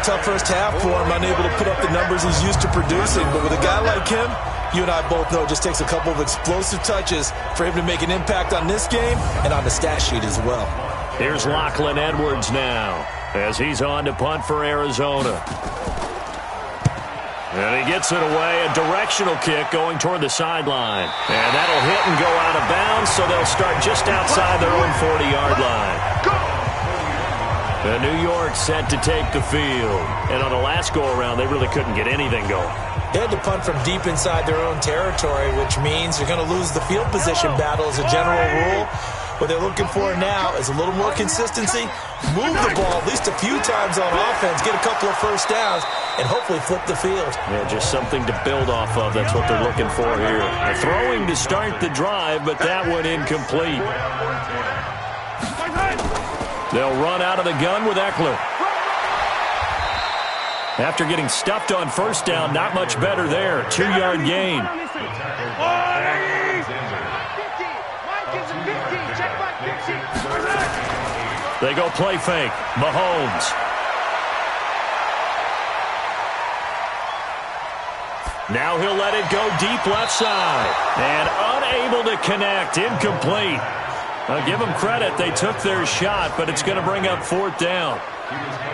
Tough first half for him, unable to put up the numbers he's used to producing. But with a guy like him, you and I both know it just takes a couple of explosive touches for him to make an impact on this game and on the stat sheet as well. Here's Lachlan Edwards now as he's on to punt for Arizona. And he gets it away, a directional kick going toward the sideline. And that'll hit and go out of bounds, so they'll start just outside their own 40-yard line. And New York set to take the field. And on the last go-around, they really couldn't get anything going. They had to punt from deep inside their own territory, which means they're going to lose the field position battle as a general rule. What they're looking for now is a little more consistency, move the ball at least a few times on offense, get a couple of first downs, and hopefully flip the field. Yeah, just something to build off of. That's what they're looking for here. They're throwing to start the drive, but that one incomplete. They'll run out of the gun with Eckler. After getting stuffed on 1st down, not much better there. 2-yard gain. They go play fake. Mahomes. Now he'll let it go deep left side. And unable to connect. Incomplete. I'll give them credit. They took their shot, but it's going to bring up 4th down.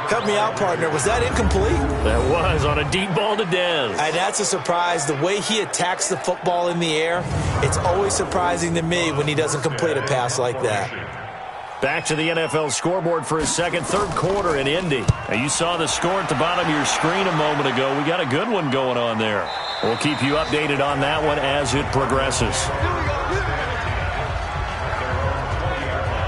Cut me out, partner. Was that incomplete? That was on a deep ball to Dez. And that's a surprise. The way he attacks the football in the air, it's always surprising to me when he doesn't complete a pass like that. Back to the NFL scoreboard for a second, 3rd quarter in Indy. Now, you saw the score at the bottom of your screen a moment ago. We got a good one going on there. We'll keep you updated on that one as it progresses.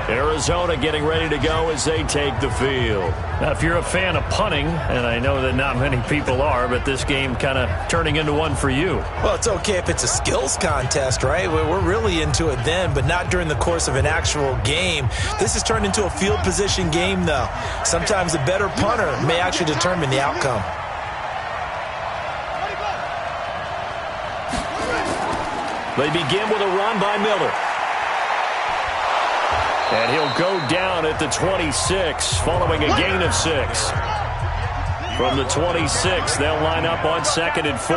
Arizona getting ready to go as they take the field. Now, if you're a fan of punting, and I know that not many people are, but this game kind of turning into one for you. Well, it's okay if it's a skills contest, right? We're really into it then, but not during the course of an actual game. This has turned into a field position game, though. Sometimes the better punter may actually determine the outcome. They begin with a run by Miller. And he'll go down at the 26, following a gain of 6. From the 26, they'll line up on 2nd and 4.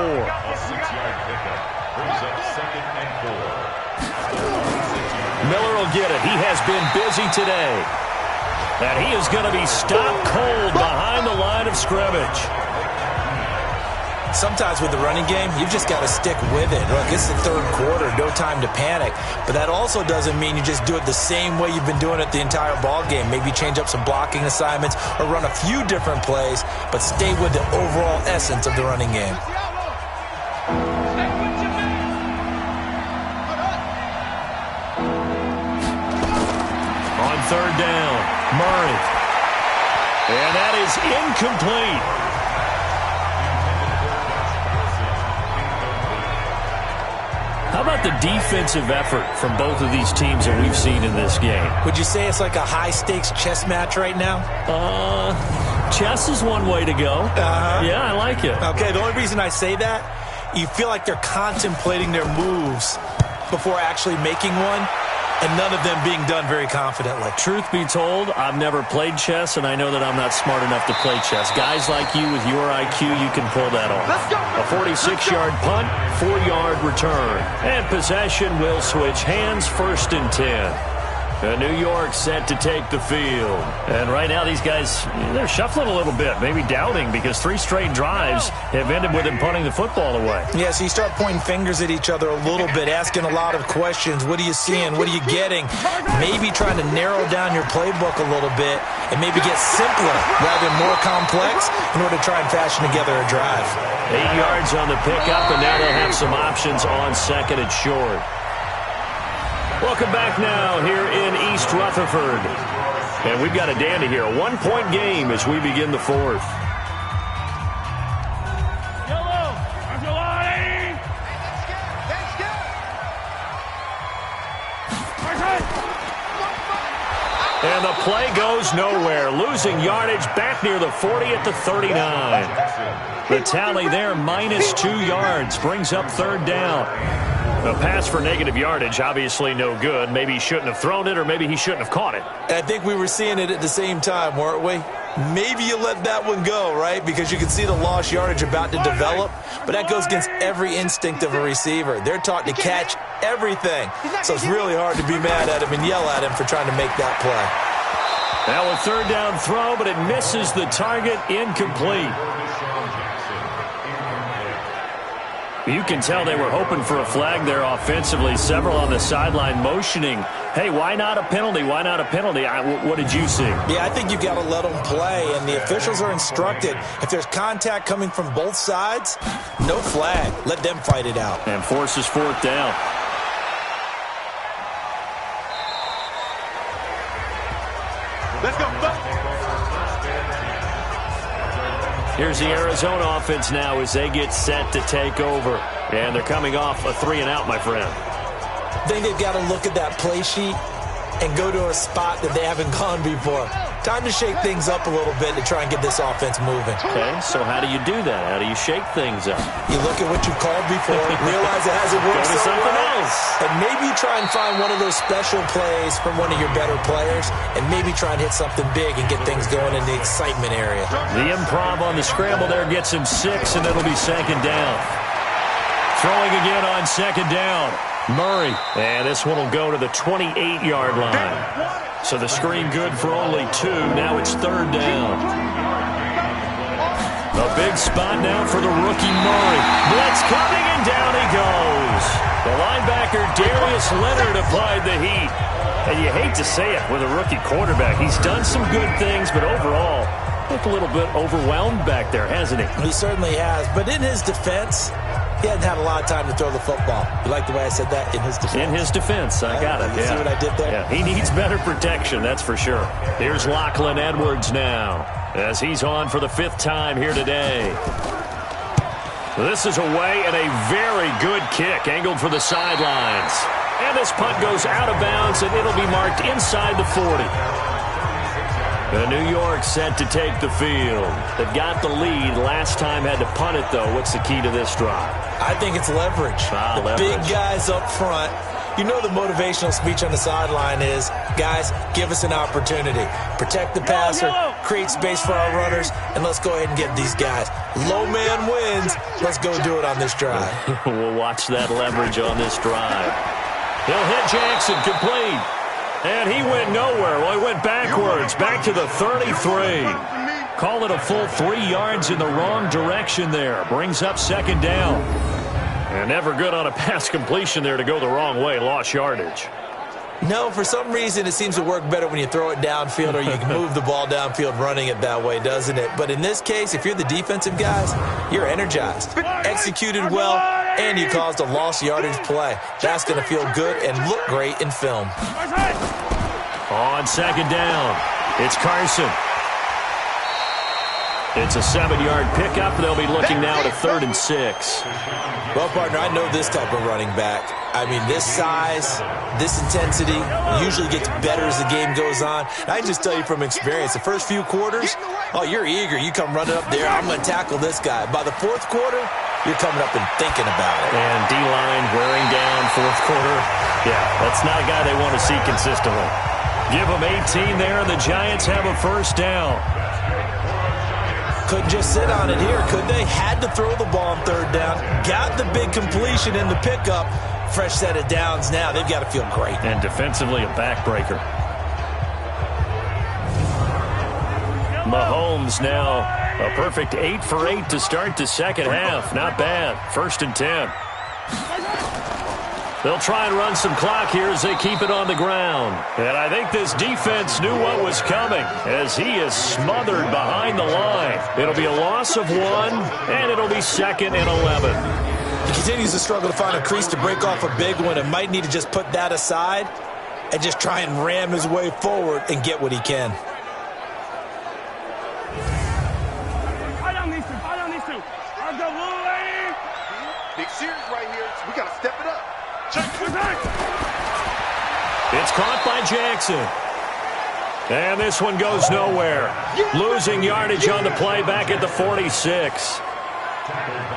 Miller will get it. He has been busy today. And he is going to be stopped cold behind the line of scrimmage. Sometimes with the running game, you've just got to stick with it. Look, it's the 3rd quarter, no time to panic. But that also doesn't mean you just do it the same way you've been doing it the entire ball game. Maybe change up some blocking assignments or run a few different plays, but stay with the overall essence of the running game. On 3rd down, Murray. And that is incomplete. How about the defensive effort from both of these teams that we've seen in this game? Would you say it's like a high-stakes chess match right now? Chess is one way to go. Yeah, I like it. Okay, the only reason I say that, you feel like they're contemplating their moves before actually making one, and none of them being done very confidently. Truth be told, I've never played chess, and I know that I'm not smart enough to play chess. Guys like you with your IQ, you can pull that off. A 46-yard punt, 4-yard return. And possession will switch hands, 1st and 10. New York set to take the field. And right now these guys, they're shuffling a little bit, maybe doubting, because 3 straight drives have ended with them punting the football away. Yeah, so you start pointing fingers at each other a little bit, asking a lot of questions. What are you seeing? What are you getting? Maybe trying to narrow down your playbook a little bit and maybe get simpler rather than more complex in order to try and fashion together a drive. 8 yards on the pickup, and now they'll have some options on 2nd and short. Welcome back now here in East Rutherford. And we've got a dandy here. A 1-point game as we begin the 4th. And the play goes nowhere. Losing yardage back near the 40 at the 39. The tally there, -2 yards. Brings up 3rd down. A pass for negative yardage, obviously no good. Maybe he shouldn't have thrown it, or maybe he shouldn't have caught it. I think we were seeing it at the same time, weren't we? Maybe you let that one go, right? Because you can see the lost yardage about to develop, but that goes against every instinct of a receiver. They're taught to catch everything, so it's really hard to be mad at him and yell at him for trying to make that play. Now a 3rd down throw, but it misses the target, incomplete. You can tell they were hoping for a flag there offensively. Several on the sideline motioning, hey, why not a penalty? Why not a penalty? What did you see? Yeah, I think you've got to let them play, and the officials are instructed. If there's contact coming from both sides, no flag. Let them fight it out. And forces 4th down. Let's go. Here's the Arizona offense now as they get set to take over. And they're coming off a 3-and-out, my friend. I think they've got to look at that play sheet and go to a spot that they haven't gone before. Time to shake things up a little bit to try and get this offense moving. Okay, so how do you do that? How do you shake things up? You look at what you've called before, realize it hasn't worked Go to something else. And maybe try and find one of those special plays from one of your better players, and maybe try and hit something big and get things going in the excitement area. The improv on the scramble there gets him 6, and it'll be 2nd down. Throwing again on 2nd down. Murray. And this one will go to the 28-yard line. So the screen good for only 2. Now it's 3rd down. A big spot now for the rookie Murray. Blitz coming, and down he goes. The linebacker Darius Leonard applied the heat. And you hate to say it with a rookie quarterback. He's done some good things, but overall, looked a little bit overwhelmed back there, hasn't he? He certainly has. But in his defense, he hasn't had a lot of time to throw the football. You like the way I said that? In his defense. In his defense. I got it. You see what I did there? Yeah, he needs better protection, that's for sure. Here's Lachlan Edwards now as he's on for the 5th time here today. This is away, and a very good kick angled for the sidelines. And this punt goes out of bounds, and it'll be marked inside the 40. New York set to take the field. They've got the lead. Last time had to punt it, though. What's the key to this drive? I think it's leverage. Leverage. Big guys up front. You know the motivational speech on the sideline is, guys, give us an opportunity. Protect the passer, create space for our runners, and let's go ahead and get these guys. Low man wins. Let's go do it on this drive. We'll watch that leverage on this drive. He'll hit Jackson, complete. And he went nowhere. Well, he went backwards, back to the 33. Call it a full 3 yards in the wrong direction there. Brings up 2nd down. And never good on a pass completion there to go the wrong way. Lost yardage. No, for some reason it seems to work better when you throw it downfield or you can move the ball downfield running it that way, doesn't it? But in this case, if you're the defensive guys, you're energized, executed well, and you caused a lost yardage play. That's going to feel good and look great in film. On 2nd down, it's Carson. It's a 7-yard pickup. They'll be looking now at a 3rd and 6. Well, partner, I know this type of running back. I mean, this size, this intensity usually gets better as the game goes on. I can just tell you from experience, the first few quarters, oh, you're eager. You come running up there, I'm going to tackle this guy. By the 4th quarter, you're coming up and thinking about it. And D-line wearing down 4th quarter. Yeah, that's not a guy they want to see consistently. Give them 18 there, and the Giants have a 1st down. Couldn't just sit on it here, could they? Had to throw the ball on 3rd down. Got the big completion in the pickup. Fresh set of downs now. They've got to feel great. And defensively, a backbreaker. Mahomes now a perfect 8 for 8 to start the second half. Not bad. 1st and 10. They'll try and run some clock here as they keep it on the ground. And I think this defense knew what was coming as he is smothered behind the line. It'll be a loss of 1, and it'll be 2nd and 11. He continues to struggle to find a crease to break off a big one and might need to just put that aside and just try and ram his way forward and get what he can. Big series right here. We got to step it up. It's caught by Jackson. And this one goes nowhere. Losing yardage on the play back at the 46.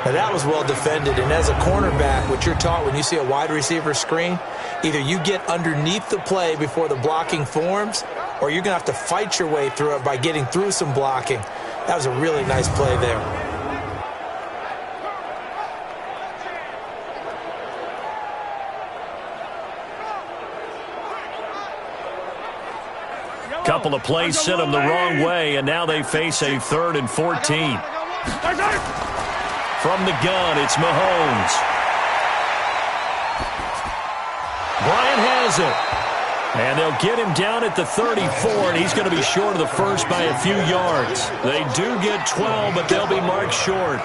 Now that was well defended, and as a cornerback, what you're taught when you see a wide receiver screen, either you get underneath the play before the blocking forms, or you're going to have to fight your way through it by getting through some blocking. That was a really nice play there. Couple of plays sent them the wrong way, and now they face a 3rd and 14. From the gun, it's Mahomes. Bryant has it. And they'll get him down at the 34, and he's going to be short of the first by a few yards. They do get 12, but they'll be marked short.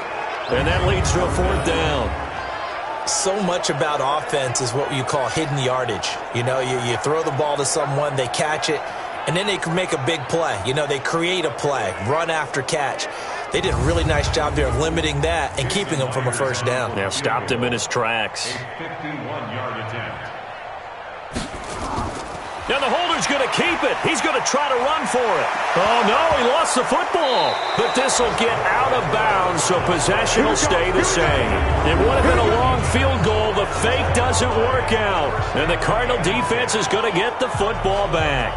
And that leads to a 4th down. So much about offense is what you call hidden yardage. You know, you throw the ball to someone, they catch it, and then they can make a big play. You know, they create a play, run after catch. They did a really nice job there of limiting that and keeping him from a 1st down. Yeah, stopped him in his tracks. Now the holder's going to keep it. He's going to try to run for it. Oh, no, he lost the football. But this will get out of bounds, so possession will stay the same. It would have been a long field goal. The fake doesn't work out. And the Cardinal defense is going to get the football back.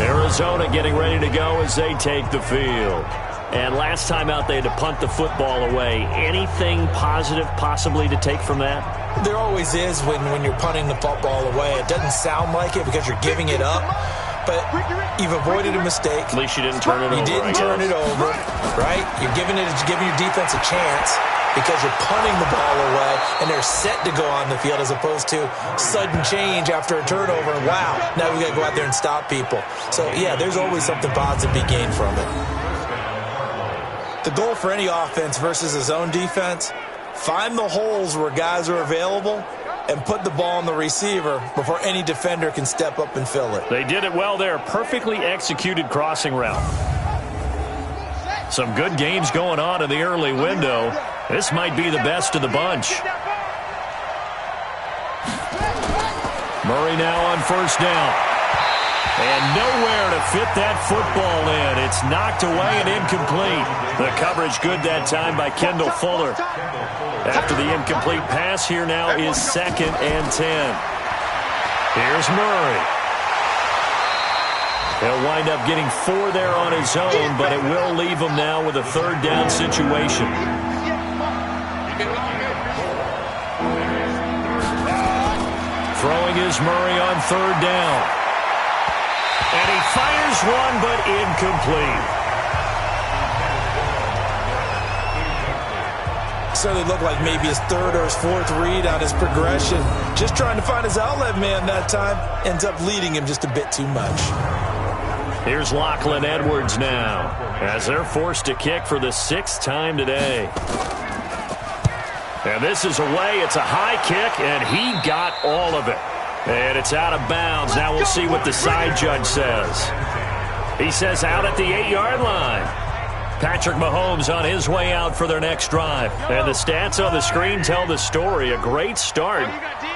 Arizona getting ready to go as they take the field. And last time out, they had to punt the football away. Anything positive possibly to take from that? There always is when you're punting the football away. It doesn't sound like it because you're giving it up, but you've avoided a mistake. At least you didn't turn it over. You didn't turn it over, right? You're giving your defense a chance because you're punting the ball away, and they're set to go on the field as opposed to sudden change after a turnover. And wow, now we got to go out there and stop people. So, yeah, there's always something positive to be gained from it. The goal for any offense versus a zone defense, find the holes where guys are available and put the ball on the receiver before any defender can step up and fill it. They did it well there. Perfectly executed crossing route. Some good games going on in the early window. This might be the best of the bunch. Murray now on 1st down. And nowhere to fit that football in. It's knocked away and incomplete. The coverage good that time by Kendall Fuller. After the incomplete pass, here now is 2nd and 10. Here's Murray. He'll wind up getting 4 there on his own, but it will leave him now with a 3rd down situation. Throwing is Murray on 3rd down. And he fires one, but incomplete. Certainly looked like maybe his 3rd or his 4th read on his progression. Just trying to find his outlet man that time. Ends up leading him just a bit too much. Here's Lachlan Edwards now, as they're forced to kick for the 6th time today. And this is away. It's a high kick, and he got all of it. And it's out of bounds. Now we'll see what the side judge says. He says out at the 8-yard line. Patrick Mahomes on his way out for their next drive. And the stats on the screen tell the story. A great start.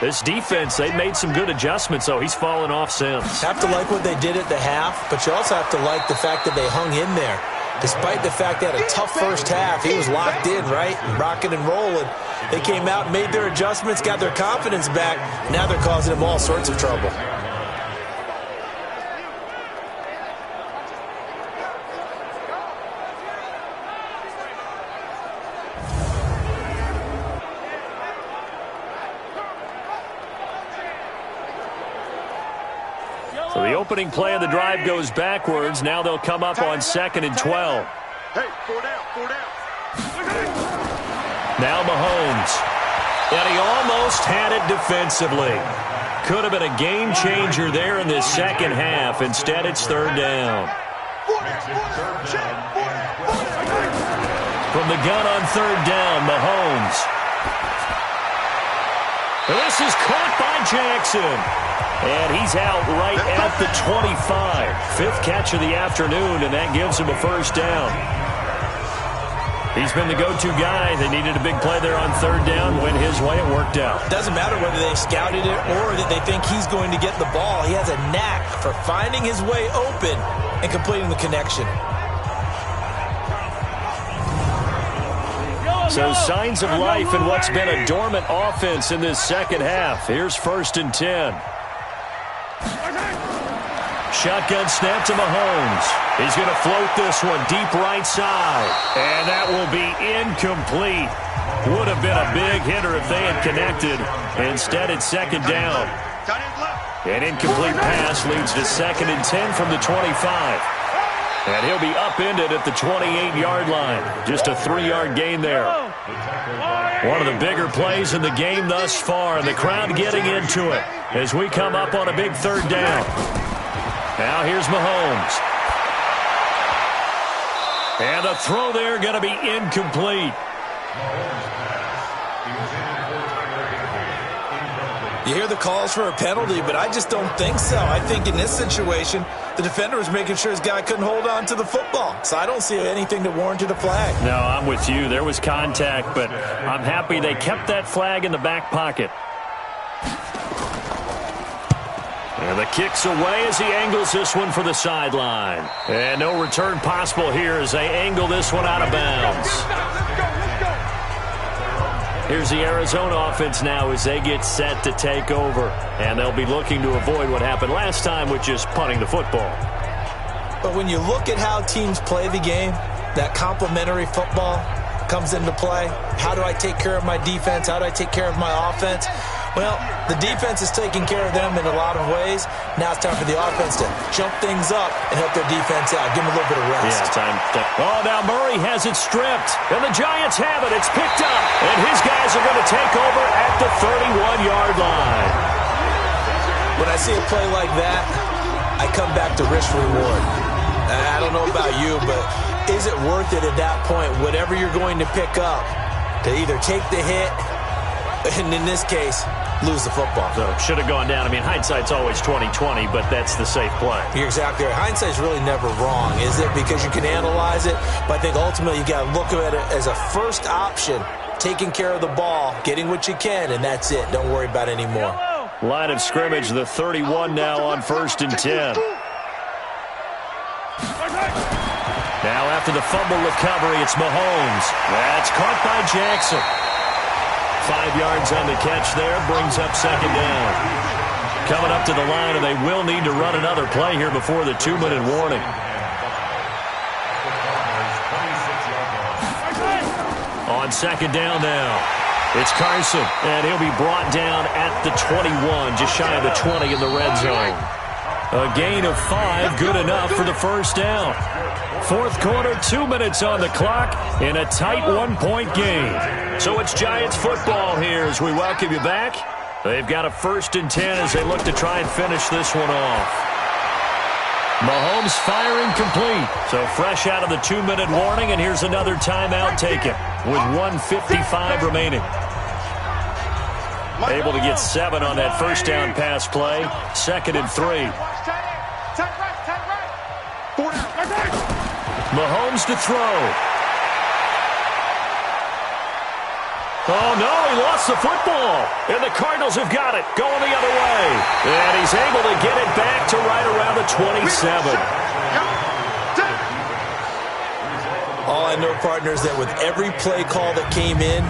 This defense, they've made some good adjustments, so he's fallen off since. Have to like what they did at the half, but you also have to like the fact that they hung in there. Despite the fact they had a tough first half, he was locked in, right? Rocking and rolling. They came out, made their adjustments, got their confidence back. Now they're causing him all sorts of trouble. So the opening play of the drive goes backwards. Now they'll come up on 2nd and 12. Hey, 4 down. Now Mahomes. And he almost had it defensively. Could have been a game changer there in this second half. Instead, it's 3rd down. From the gun on 3rd down, Mahomes. This is caught by Jackson. And he's out right at the 25. 5th catch of the afternoon, and that gives him a 1st down. He's been the go-to guy. They needed a big play there on 3rd down. Went his way. It worked out. Doesn't matter whether they scouted it or that they think he's going to get the ball. He has a knack for finding his way open and completing the connection. So signs of life in what's been a dormant offense in this second half. Here's 1st and 10. Shotgun snap to Mahomes. He's going to float this one deep right side. And that will be incomplete. Would have been a big hitter if they had connected. Instead, it's 2nd down. An incomplete pass leads to 2nd and 10 from the 25. And he'll be upended at the 28-yard line. Just a 3-yard gain there. One of the bigger plays in the game thus far, and the crowd getting into it as we come up on a big 3rd down. Now here's Mahomes. And the throw there going to be incomplete. You hear the calls for a penalty, but I just don't think so. I think in this situation, the defender was making sure his guy couldn't hold on to the football. So I don't see anything that warranted a flag. No, I'm with you. There was contact, but I'm happy they kept that flag in the back pocket. And the kick's away as he angles this one for the sideline. And no return possible here as they angle this one out of bounds. Here's the Arizona offense now as they get set to take over. And they'll be looking to avoid what happened last time with just punting the football. But when you look at how teams play the game, that complementary football comes into play. How do I take care of my defense? How do I take care of my offense? Well, the defense is taking care of them in a lot of ways. Now it's time for the offense to jump things up and help their defense out. Give them a little bit of rest. Yeah, time. Oh, now Murray has it stripped. And the Giants have it. It's picked up. And his guys are going to take over at the 31-yard line. When I see a play like that, I come back to risk reward. I don't know about you, but is it worth it at that point, whatever you're going to pick up, to either take the hit, and in this case, lose the football? So should have gone down. I mean, hindsight's always 20/20, but that's the safe play. You're exactly right. Hindsight's really never wrong, is it? Because you can analyze it, but I think ultimately you got to look at it as a first option, taking care of the ball, getting what you can, and that's it. Don't worry about any more. Line of scrimmage, the 31 now on 1st and 10. Now after the fumble recovery, it's Mahomes. That's caught by Jackson. 5 yards on the catch there, brings up 2nd down. Coming up to the line, and they will need to run another play here before the 2-minute warning. On 2nd down now, it's Carson, and he'll be brought down at the 21, just shy of the 20 in the red zone. A gain of 5, good enough for the 1st down. 4th quarter, 2 minutes on the clock in a tight 1-point game. So it's Giants football here as we welcome you back. They've got a 1st and 10 as they look to try and finish this one off. Mahomes firing complete. So fresh out of the 2-minute warning, and here's another timeout taken with 1:55 remaining. Able to get 7 on that first down pass play. 2nd and 3. Mahomes to throw. Oh, no, he lost the football. And the Cardinals have got it, going the other way. And he's able to get it back to right around the 27. All I know, partner, is that with every play call that came in,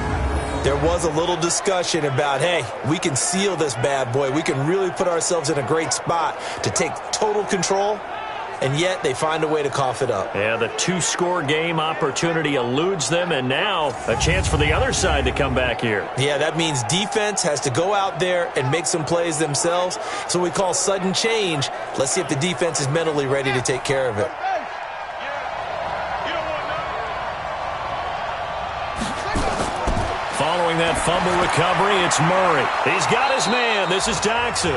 there was a little discussion about, hey, we can seal this bad boy. We can really put ourselves in a great spot to take total control, and yet they find a way to cough it up. Yeah, the 2-score game opportunity eludes them, and now a chance for the other side to come back here. Yeah, that means defense has to go out there and make some plays themselves. So we call sudden change. Let's see if the defense is mentally ready to take care of it. Following that fumble recovery, it's Murray. He's got his man. This is Jackson.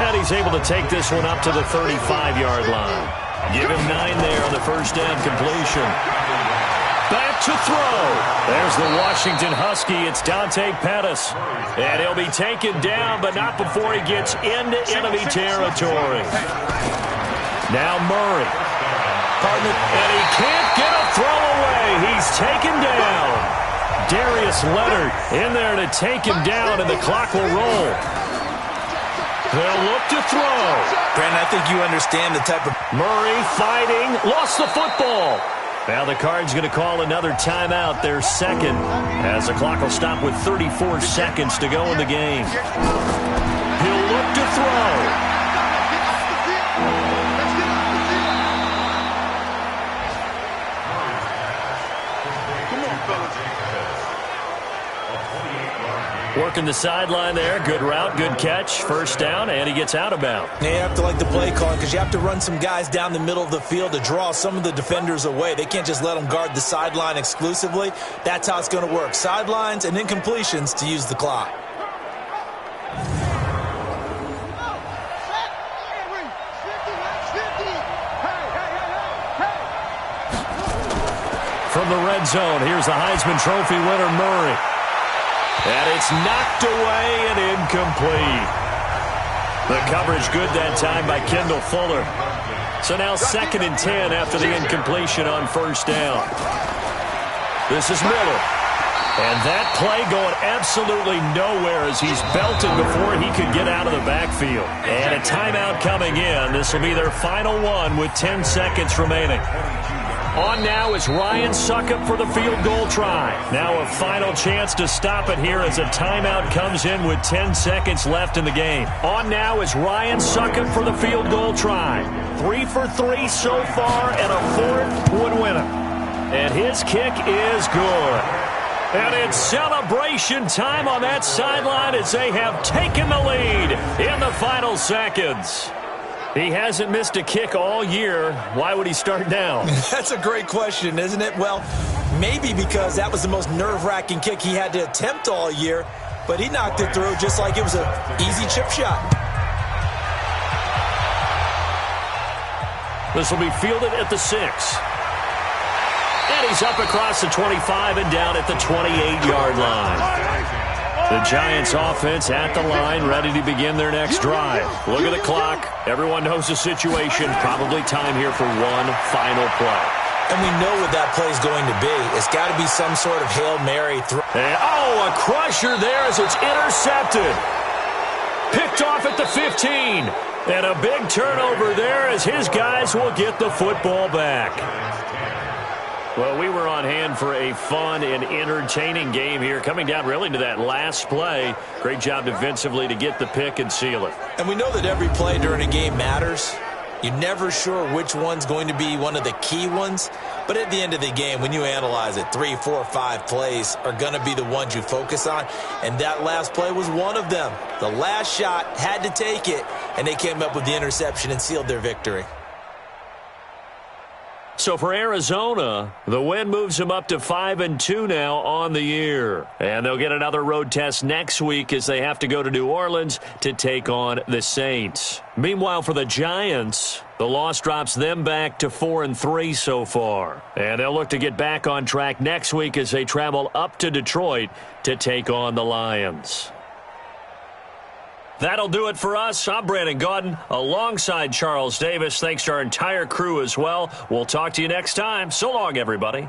And he's able to take this one up to the 35-yard line. Give him 9 there on the first down completion. Back to throw. There's the Washington Husky. It's Dante Pettis. And he'll be taken down, but not before he gets into enemy territory. Now Murray. And he can't get a throw away. He's taken down. Darius Leonard in there to take him down, and the clock will roll. They'll look to throw. Brandon, I think you understand the type of... Murray fighting, lost the football. Now the Cards going to call another timeout, their second, as the clock will stop with 34 seconds to go in the game. He'll look to throw. Working the sideline there. Good route, good catch. First down, and he gets out of bounds. You have to like the play call because you have to run some guys down the middle of the field to draw some of the defenders away. They can't just let them guard the sideline exclusively. That's how it's going to work. Sidelines and incompletions to use the clock. From the red zone, here's the Heisman Trophy winner, Murray. And it's knocked away and incomplete. The coverage good that time by Kendall Fuller. So now 2nd and 10 after the incompletion on first down. This is Miller. And that play going absolutely nowhere as he's belted before he could get out of the backfield. And a timeout coming in. This will be their final one with 10 seconds remaining. On now is Ryan Succop for the field goal try. Now a final chance to stop it here as a timeout comes in with 10 seconds left in the game. On now is Ryan Succop for the field goal try. 3 for 3 so far, and a 4th would win it. And his kick is good. And it's celebration time on that sideline as they have taken the lead in the final seconds. He hasn't missed a kick all year. Why would he start now? That's a great question, isn't it? Well, maybe because that was the most nerve-wracking kick he had to attempt all year, but he knocked it through just like it was an easy chip shot. This will be fielded at the 6. And he's up across the 25 and down at the 28-yard line. The Giants offense at the line, ready to begin their next drive. Look at the clock. Everyone knows the situation. Probably time here for one final play. And we know what that play is going to be. It's got to be some sort of Hail Mary throw. A crusher there as it's intercepted. Picked off at the 15. And a big turnover there as his guys will get the football back. Well, we were on hand for a fun and entertaining game here, coming down really to that last play. Great job defensively to get the pick and seal it. And we know that every play during a game matters. You're never sure which one's going to be one of the key ones. But at the end of the game, when you analyze it, 3, 4, 5 plays are going to be the ones you focus on. And that last play was one of them. The last shot had to take it, and they came up with the interception and sealed their victory. So for Arizona, the win moves them up to 5-2 now on the year. And they'll get another road test next week as they have to go to New Orleans to take on the Saints. Meanwhile, for the Giants, the loss drops them back to 4-3 so far. And they'll look to get back on track next week as they travel up to Detroit to take on the Lions. That'll do it for us. I'm Brandon Gaudin alongside Charles Davis. Thanks to our entire crew as well. We'll talk to you next time. So long, everybody.